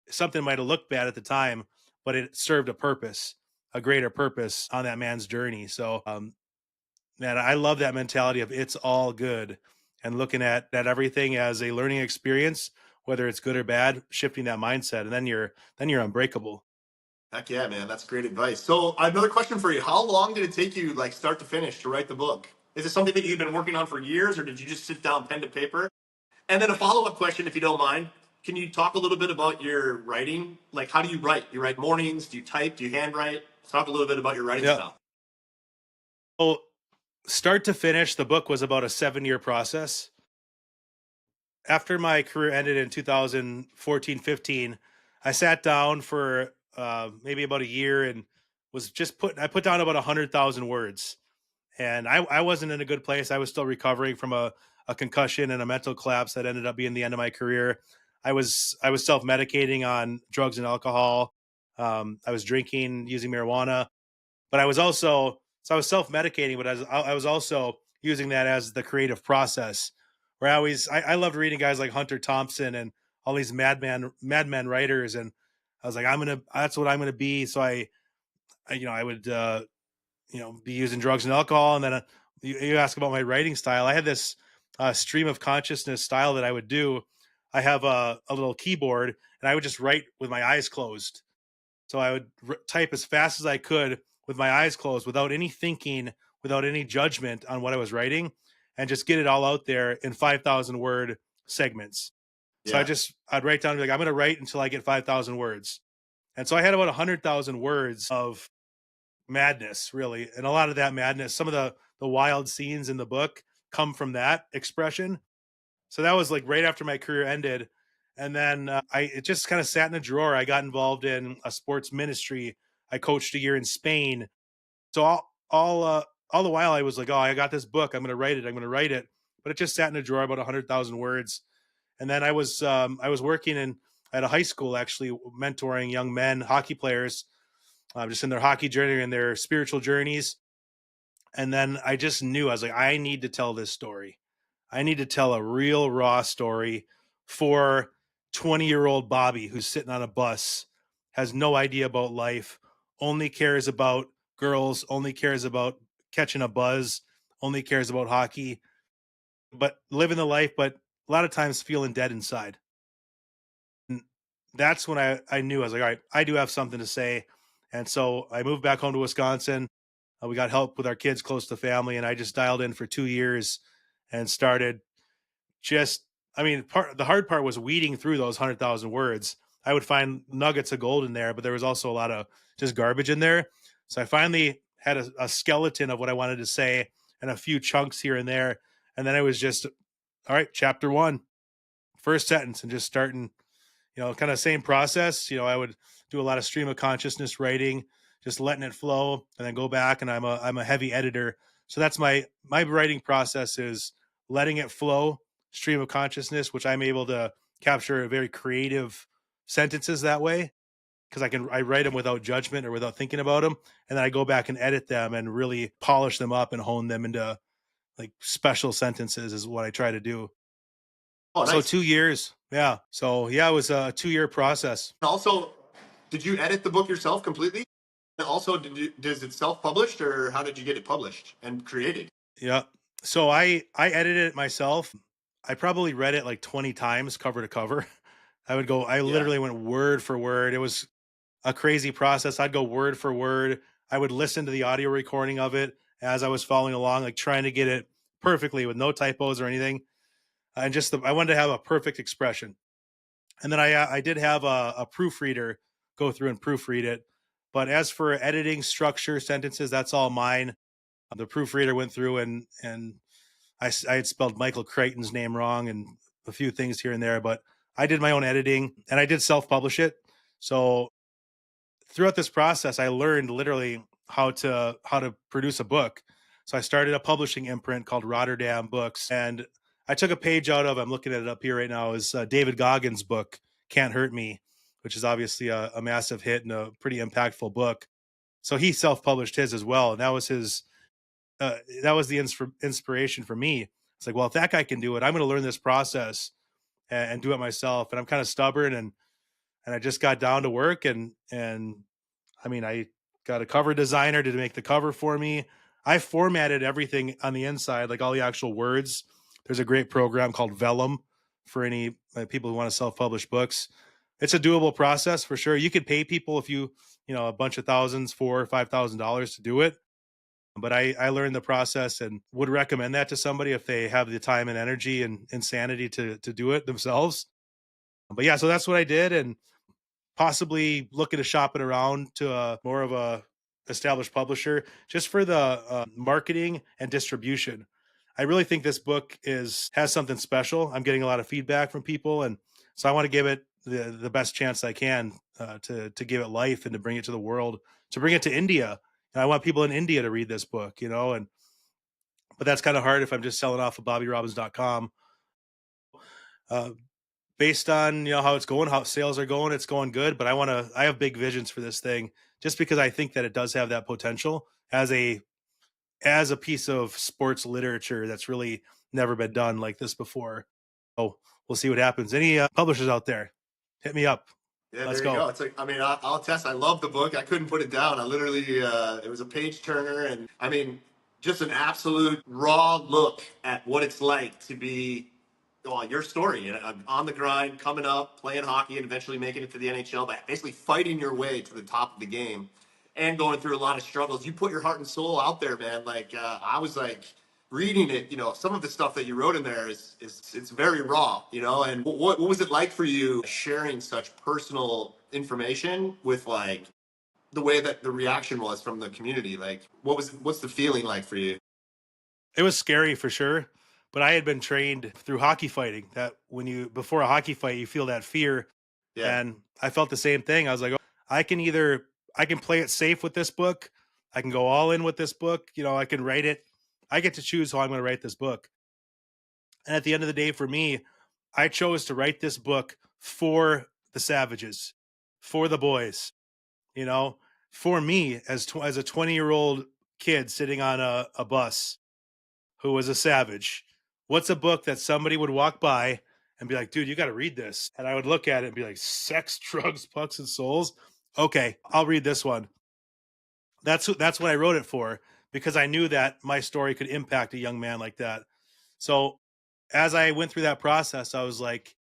[SPEAKER 2] something might have looked bad at the time, but it served a purpose, a greater purpose on that man's journey. So man, I love that mentality of it's all good, and looking at everything as a learning experience, whether it's good or bad, shifting that mindset, and then you're unbreakable.
[SPEAKER 1] Heck yeah, man. That's great advice. So another question for you. How long did it take you, like start to finish, to write the book? Is it something that you've been working on for years, or did you just sit down pen to paper? And then a follow-up question, if you don't mind. Can you talk a little bit about your writing? Like, how do you write? You write mornings? Do you type? Do you handwrite? Talk a little bit about your writing
[SPEAKER 2] Yeah.
[SPEAKER 1] style.
[SPEAKER 2] So start to finish, the book was about a 7-year process. After my career ended in 2014-15, I sat down for maybe about a year and I put down about 100,000 words. And I wasn't in a good place. I was still recovering from a concussion and a mental collapse that ended up being the end of my career. I was self-medicating on drugs and alcohol. I was drinking, using marijuana, but I was self-medicating, but I was also using that as the creative process. Where I loved reading guys like Hunter Thompson and all these madmen writers, and I was like, that's what I'm gonna be. So I would be using drugs and alcohol. And then you ask about my writing style. I had this stream of consciousness style that I would do. I have a little keyboard, and I would just write with my eyes closed. So I would type as fast as I could with my eyes closed, without any thinking, without any judgment on what I was writing, and just get it all out there in 5,000 word segments. So
[SPEAKER 1] Yeah.
[SPEAKER 2] I'd write down, like, I'm going to write until I get 5,000 words. And so I had about 100,000 words of madness, really. And a lot of that madness, some of the wild scenes in the book come from that expression. So that was like right after my career ended. And then it just kind of sat in a drawer. I got involved in a sports ministry. I coached a year in Spain. So all the while I was like, oh, I got this book. I'm going to write it. I'm going to write it. But it just sat in a drawer, about 100,000 words. And then I was working at a high school, actually mentoring young men, hockey players, just in their hockey journey and their spiritual journeys. And then I just knew, I was like, I need to tell this story. I need to tell a real raw story for 20-year-old Bobby, who's sitting on a bus, has no idea about life, only cares about girls, only cares about catching a buzz, only cares about hockey, but living the life, but a lot of times feeling dead inside. And that's when I knew I was like, all right, I do have something to say. And so I moved back home to Wisconsin. We got help with our kids close to family, and I just dialed in for 2 years and started just, I mean, the hard part was weeding through those 100,000 words. I would find nuggets of gold in there, but there was also a lot of just garbage in there. So I finally had a skeleton of what I wanted to say and a few chunks here and there. And then it was just, all right, chapter one, first sentence, and just starting, kind of same process. I would do a lot of stream of consciousness writing, just letting it flow, and then go back. And I'm a heavy editor, so that's my writing process is letting it flow, stream of consciousness, which I'm able to capture very creative sentences that way because I write them without judgment or without thinking about them, and then I go back and edit them and really polish them up and hone them into like special sentences is what I try to do.
[SPEAKER 1] Oh,
[SPEAKER 2] So
[SPEAKER 1] nice.
[SPEAKER 2] 2 years. Yeah. So yeah, it was a 2 year process.
[SPEAKER 1] Also, did you edit the book yourself completely? And also, does it self-published, or how did you get it published and created?
[SPEAKER 2] Yeah. So I edited it myself. I probably read it like 20 times cover to cover. I
[SPEAKER 1] Yeah.
[SPEAKER 2] literally went word for word. It was a crazy process. I'd go word for word. I would listen to the audio recording of it as I was following along, like trying to get it perfectly with no typos or anything. And just I wanted to have a perfect expression. And then I did have a proofreader go through and proofread it. But as for editing, structure, sentences, that's all mine. The proofreader went through and I had spelled Michael Crichton's name wrong and a few things here and there, but I did my own editing and I did self-publish it. So throughout this process, I learned literally how to produce a book. So I started a publishing imprint called Rotterdam Books, and I took a page out of. I'm looking at it up here right now. Is David Goggins' book "Can't Hurt Me," which is obviously a massive hit and a pretty impactful book. So he self-published his as well, and that was the inspiration for me. It's like, well, if that guy can do it, I'm going to learn this process and do it myself. And I'm kind of stubborn, and I just got down to work and I mean, I got a cover designer to make the cover for me. I formatted everything on the inside, like all the actual words. There's a great program called Vellum for any people who want to self-publish books. It's a doable process for sure. You could pay people if a bunch of thousands, $4,000 or $5,000 to do it. But I learned the process and would recommend that to somebody if they have the time and energy and insanity to do it themselves. But yeah, so that's what I did, and possibly looking to shop it around to a more of a established publisher just for the marketing and distribution. I really think this book has something special. I'm getting a lot of feedback from people, and so I want to give it the best chance I can to give it life and to bring it to the world, to bring it to India. And I want people in India to read this book, and but that's kind of hard if I'm just selling off of BobbyRobins.com. Uh, Based on how it's going, how sales are going, it's going good. But I have big visions for this thing, just because I think that it does have that potential as a piece of sports literature that's really never been done like this before. Oh, we'll see what happens. Any publishers out there, hit me up.
[SPEAKER 1] Yeah,
[SPEAKER 2] Let's
[SPEAKER 1] there you
[SPEAKER 2] go.
[SPEAKER 1] go. It's like, I mean, I'll attest. I love the book. I couldn't put it down. I literally, it was a page turner, and I mean, just an absolute raw look at what it's like to be, well, your story, on the grind, coming up, playing hockey, and eventually making it to the NHL, but basically fighting your way to the top of the game and going through a lot of struggles. You put your heart and soul out there, man. Like, I was like reading it, some of the stuff that you wrote in there is it's very raw, and what was it like for you sharing such personal information with, like, the way that the reaction was from the community? Like, what's the feeling like for you?
[SPEAKER 2] It was scary for sure, but I had been trained through hockey fighting that when you before a hockey fight you feel that fear,
[SPEAKER 1] Yeah.
[SPEAKER 2] and I felt the same thing. I was like, oh, I can play it safe with this book, I can go all in with this book. I can write it. I get to choose how I'm going to write this book. And at the end of the day, for me, I chose to write this book for the Savages, for the boys. You know, for me as a 20-year-old kid sitting on a bus who was a savage, what's a book that somebody would walk by and be like, dude, you got to read this? And I would look at it and be like, sex, drugs, pucks, and souls. Okay, I'll read this one. That's what I wrote it for, because I knew that my story could impact a young man like that. So as I went through that process, I was like,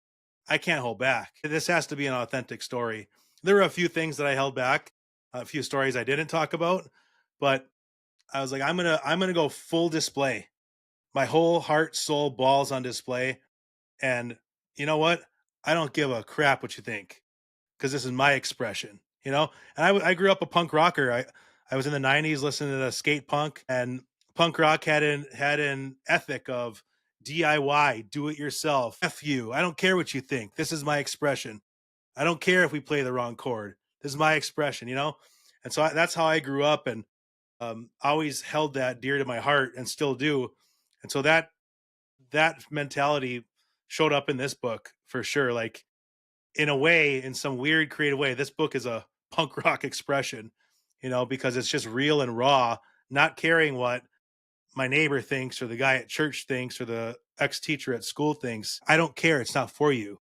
[SPEAKER 2] I can't hold back. This has to be an authentic story. There were a few things that I held back, a few stories I didn't talk about, but I was like, I'm gonna go full display. My whole heart, soul, balls on display. And you know what? I don't give a crap what you think, because this is my expression, you know? And I grew up a punk rocker. I was in the 90s listening to skate punk, and punk rock had an ethic of DIY, do it yourself. F you. I don't care what you think. This is my expression. I don't care if we play the wrong chord. This is my expression, you know? And so that's how I grew up, and always held that dear to my heart and still do. And so that mentality showed up in this book for sure. Like, in a way, in some weird creative way, this book is a punk rock expression, you know, because it's just real and raw, not caring what my neighbor thinks or the guy at church thinks or the ex-teacher at school thinks. I don't care. It's not for you.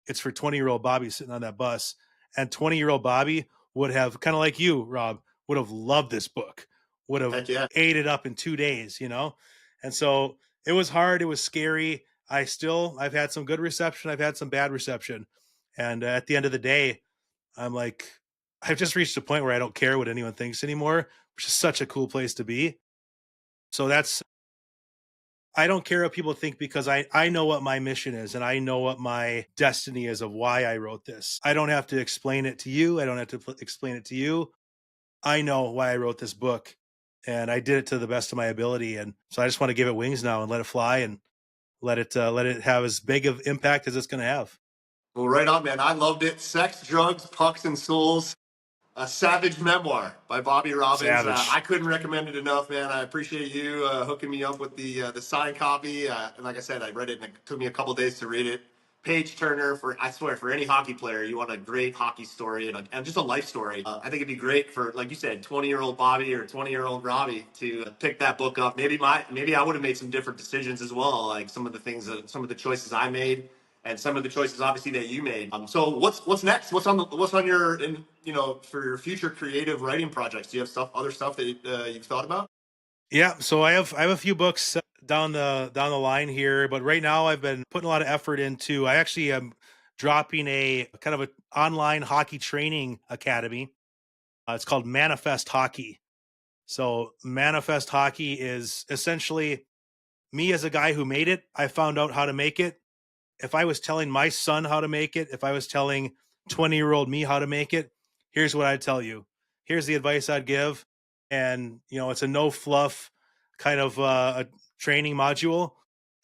[SPEAKER 2] It's for 20-year-old Bobby sitting on that bus. And 20-year-old Bobby would have, kind of like you, Rob, would have loved this book, would have
[SPEAKER 1] Heck yeah.
[SPEAKER 2] ate it up in 2 days, you know? And so it was hard. It was scary. I've had some good reception. I've had some bad reception. And at the end of the day, I'm like, I've just reached a point where I don't care what anyone thinks anymore, which is such a cool place to be. So I don't care what people think, because I know what my mission is, and I know what my destiny is of why I wrote this. I don't have to explain it to you. I don't have to explain it to you. I know why I wrote this book, and I did it to the best of my ability. And so I just want to give it wings now and let it fly, and let it have as big of impact as it's going to have.
[SPEAKER 1] Well, right on, man. I loved it. Sex, Drugs, Pucks, and Souls. A Savage Memoir by Bobby Robins. I
[SPEAKER 2] Savage.
[SPEAKER 1] couldn't recommend it enough, man. I appreciate you hooking me up with the signed copy. And like I said, I read it, and it took me a couple days to read it. Page turner for, I swear, for any hockey player, you want a great hockey story and just a life story. I think it'd be great for, like you said, 20-year-old Bobby or 20-year-old Robbie to pick that book up. Maybe I would have made some different decisions as well, like some of the things, some of the choices I made, and some of the choices obviously that you made. So what's next? What's on your, for your future creative writing projects? Do you have other stuff that you've thought about?
[SPEAKER 2] Yeah, so I have a few books down the line here, but right now I've been putting a lot of effort into. I actually am dropping a kind of a online hockey training academy. It's called Manifest Hockey. So Manifest Hockey is essentially me as a guy who made it. I found out how to make it. If I was telling my son how to make it, if I was telling 20-year-old me how to make it, here's what I'd tell you. Here's the advice I'd give. And, you know, it's a no fluff kind of a training module.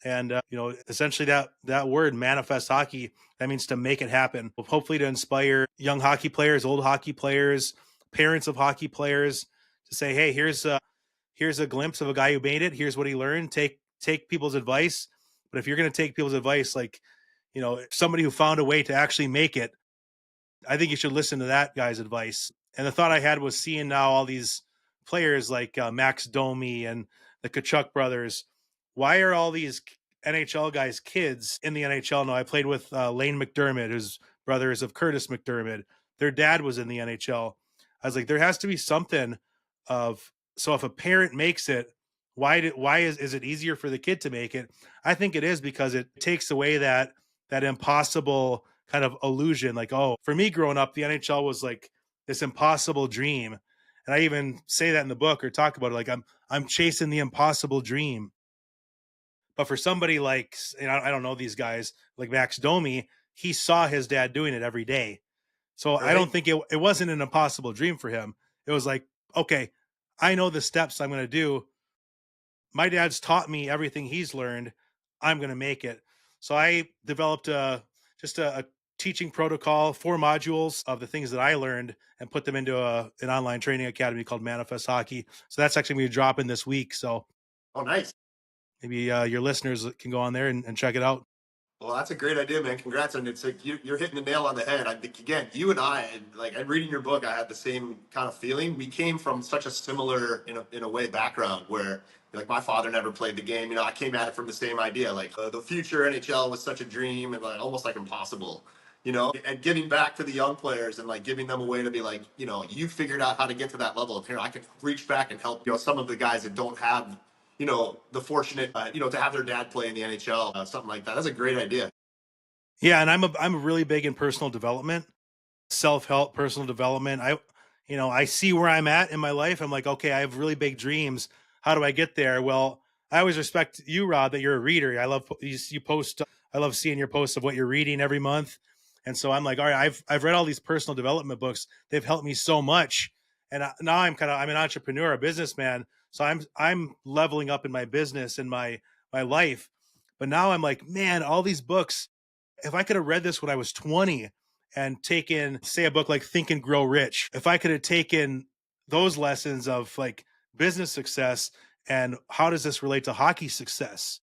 [SPEAKER 2] And, essentially that word, manifest hockey, that means to make it happen. Hopefully to inspire young hockey players, old hockey players, parents of hockey players to say, hey, here's a glimpse of a guy who made it. Here's what he learned. Take people's advice. But if you're going to take people's advice, like, somebody who found a way to actually make it, I think you should listen to that guy's advice. And the thought I had was seeing now all these players like Max Domi and the Kachuk brothers. Why are all these NHL guys kids in the NHL now? I played with Lane McDermott, whose brother is of Curtis McDermott. Their dad was in the NHL. I was like, there has to be something of, so if a parent makes it, why is it easier for the kid to make it? I think it is because it takes away that impossible kind of illusion. Like, oh, for me growing up, the NHL was like this impossible dream. And I even say that in the book or talk about it. Like, I'm chasing the impossible dream. But for somebody like, I don't know these guys, like Max Domi, he saw his dad doing it every day. So I
[SPEAKER 1] Right.
[SPEAKER 2] don't think it wasn't an impossible dream for him. It was like, okay, I know the steps I'm going to do. My dad's taught me everything he's learned. I'm going to make it. So I developed a teaching protocol, 4 modules of the things that I learned, and put them into an online training academy called Manifest Hockey. So that's actually going to be dropping this week. So
[SPEAKER 1] Oh, nice.
[SPEAKER 2] maybe your listeners can go on there and check it out.
[SPEAKER 1] Well, that's a great idea, man. Congrats on it. It's like you're hitting the nail on the head. I think again, you and I, and like I'm reading your book, I had the same kind of feeling. We came from such a similar, in a way, background where like my father never played the game. I came at it from the same idea. Like the future NHL was such a dream and like almost like impossible. and giving back to the young players and like giving them a way to be like, you figured out how to get to that level of here. I can reach back and help, some of the guys that don't have, the fortunate, to have their dad play in the NHL, something like that. That's a great idea.
[SPEAKER 2] Yeah, and I'm really big in personal development, self-help, personal development. I see where I'm at in my life. I'm like, okay, I have really big dreams. How do I get there? Well, I always respect you, Rob, that you're a reader. I love you post. I love seeing your posts of what you're reading every month. And so I'm like, all right, I've read all these personal development books. They've helped me so much. And now I'm an entrepreneur, a businessman. So I'm leveling up in my business and my life. But now I'm like, man, all these books, if I could have read this when I was 20 and taken, say, a book like Think and Grow Rich, if I could have taken those lessons of like business success and how does this relate to hockey success,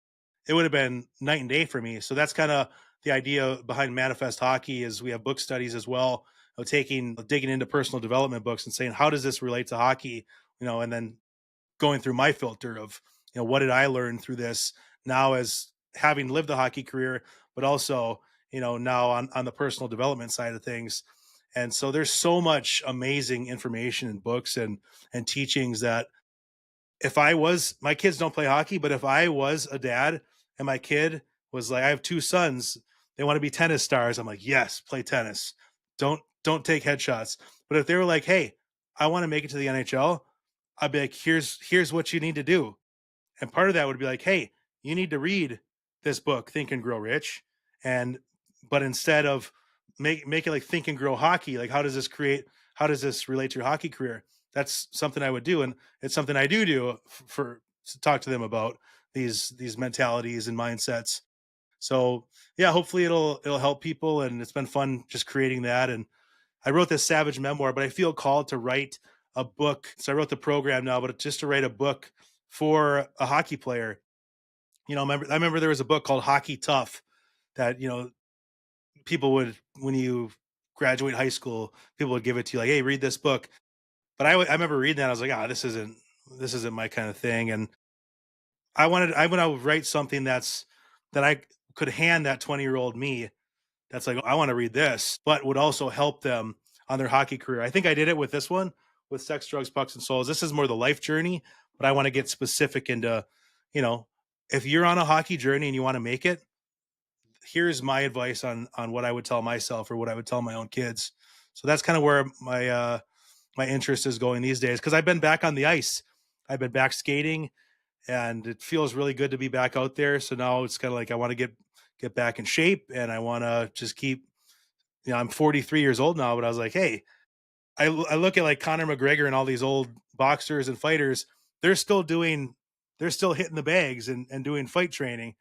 [SPEAKER 2] it would have been night and day for me. So that's kind of the idea behind Manifest Hockey. Is we have book studies as well, digging into personal development books and saying, how does this relate to hockey? And then going through my filter of, what did I learn through this now as having lived a hockey career, but also, now on the personal development side of things. And so there's so much amazing information in books and teachings that if my kids don't play hockey, but if I was a dad and my kid was like, I have two sons, they want to be tennis stars. I'm like, yes, play tennis. Don't take headshots. But if they were like, hey, I want to make it to the NHL, I'd be like, here's what you need to do. And part of that would be like, hey, you need to read this book, Think and Grow Rich. But instead of make it like Think and Grow Hockey, like how does this relate to your hockey career? That's something I would do. And it's something I do to talk to them about these mentalities and mindsets. So yeah, hopefully it'll help people. And it's been fun just creating that. And I wrote this Savage memoir, but I feel called to write a book. So I wrote the program now, but just to write a book for a hockey player. I remember there was a book called Hockey Tough that, people would, when you graduate high school, people would give it to you like, hey, read this book. But I remember reading that. I was like, this isn't my kind of thing. And I want to write something that I could hand that 20-year-old me. That's like, I want to read this, but would also help them on their hockey career. I think I did it with this one, with Sex, Drugs, Pucks, and Souls. This is more the life journey, but I want to get specific into, if you're on a hockey journey and you want to make it, here's my advice on what I would tell myself or what I would tell my own kids. So that's kind of where my interest is going these days, because I've been back on the ice. I've been back skating, and it feels really good to be back out there. So now it's kind of like I want to get back in shape, and I want to just keep. I'm 43 years old now, but I was like, hey, I look at like Conor McGregor and all these old boxers and fighters. They're still hitting the bags and doing fight training.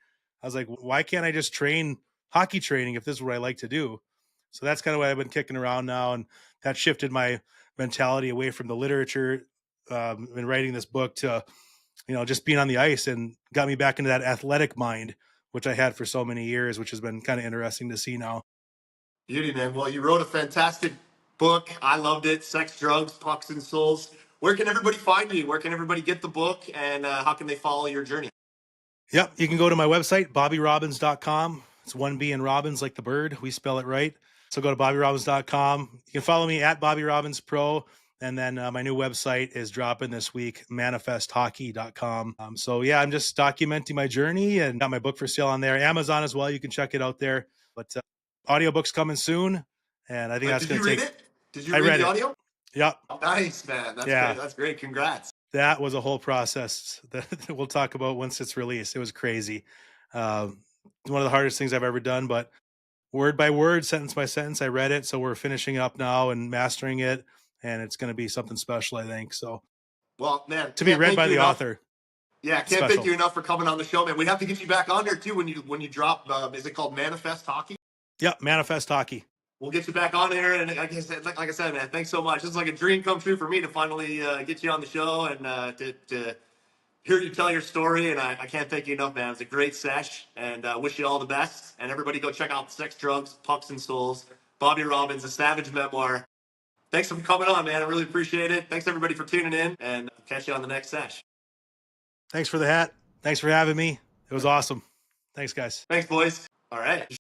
[SPEAKER 2] I was like, why can't I just train hockey training if this is what I like to do? So that's kind of what I've been kicking around now. And that shifted my mentality away from the literature and writing this book to, just being on the ice, and got me back into that athletic mind, which I had for so many years, which has been kind of interesting to see now.
[SPEAKER 1] Beauty, man. Well, you wrote a fantastic book. I loved it. Sex, Drugs, Pucks, and Souls. Where can everybody find you? Where can everybody get the book? And how can they follow your journey?
[SPEAKER 2] Yep. You can go to my website, BobbyRobins.com. It's one B in Robins, like the bird. We spell it right. So go to BobbyRobins.com. You can follow me at Bobby Robins Pro. And then my new website is dropping this week, ManifestHockey.com. So yeah, I'm just documenting my journey, and got my book for sale on there. Amazon as well. You can check it out there. But audiobook's coming soon. And I think that's going to take...
[SPEAKER 1] Did you read it? Did you read the audio?
[SPEAKER 2] Yep.
[SPEAKER 1] Nice, man. That's great. That's great. Congrats.
[SPEAKER 2] That was a whole process that we'll talk about once it's released. It was crazy. One of the hardest things I've ever done, but word by word, sentence by sentence, I read it. So we're finishing up now and mastering it, and it's going to be something special, I think. So,
[SPEAKER 1] well, man,
[SPEAKER 2] to be read by the author.
[SPEAKER 1] Yeah, can't thank you enough for coming on the show, man. We have to get you back on there too when you drop. Is it called Manifest Hockey?
[SPEAKER 2] Yep, Manifest Hockey.
[SPEAKER 1] We'll get you back on there, and like I said, man, thanks so much. It's like a dream come true for me to finally get you on the show and to hear you tell your story. And I can't thank you enough, man. It's a great sesh, and wish you all the best. And everybody go check out Sex, Drugs, Pucks, and Souls. Bobby Robins, a Savage memoir. Thanks for coming on, man. I really appreciate it. Thanks everybody for tuning in, and I'll catch you on the next sesh.
[SPEAKER 2] Thanks for the hat. Thanks for having me. It was awesome. Thanks, guys.
[SPEAKER 1] Thanks, boys. All right.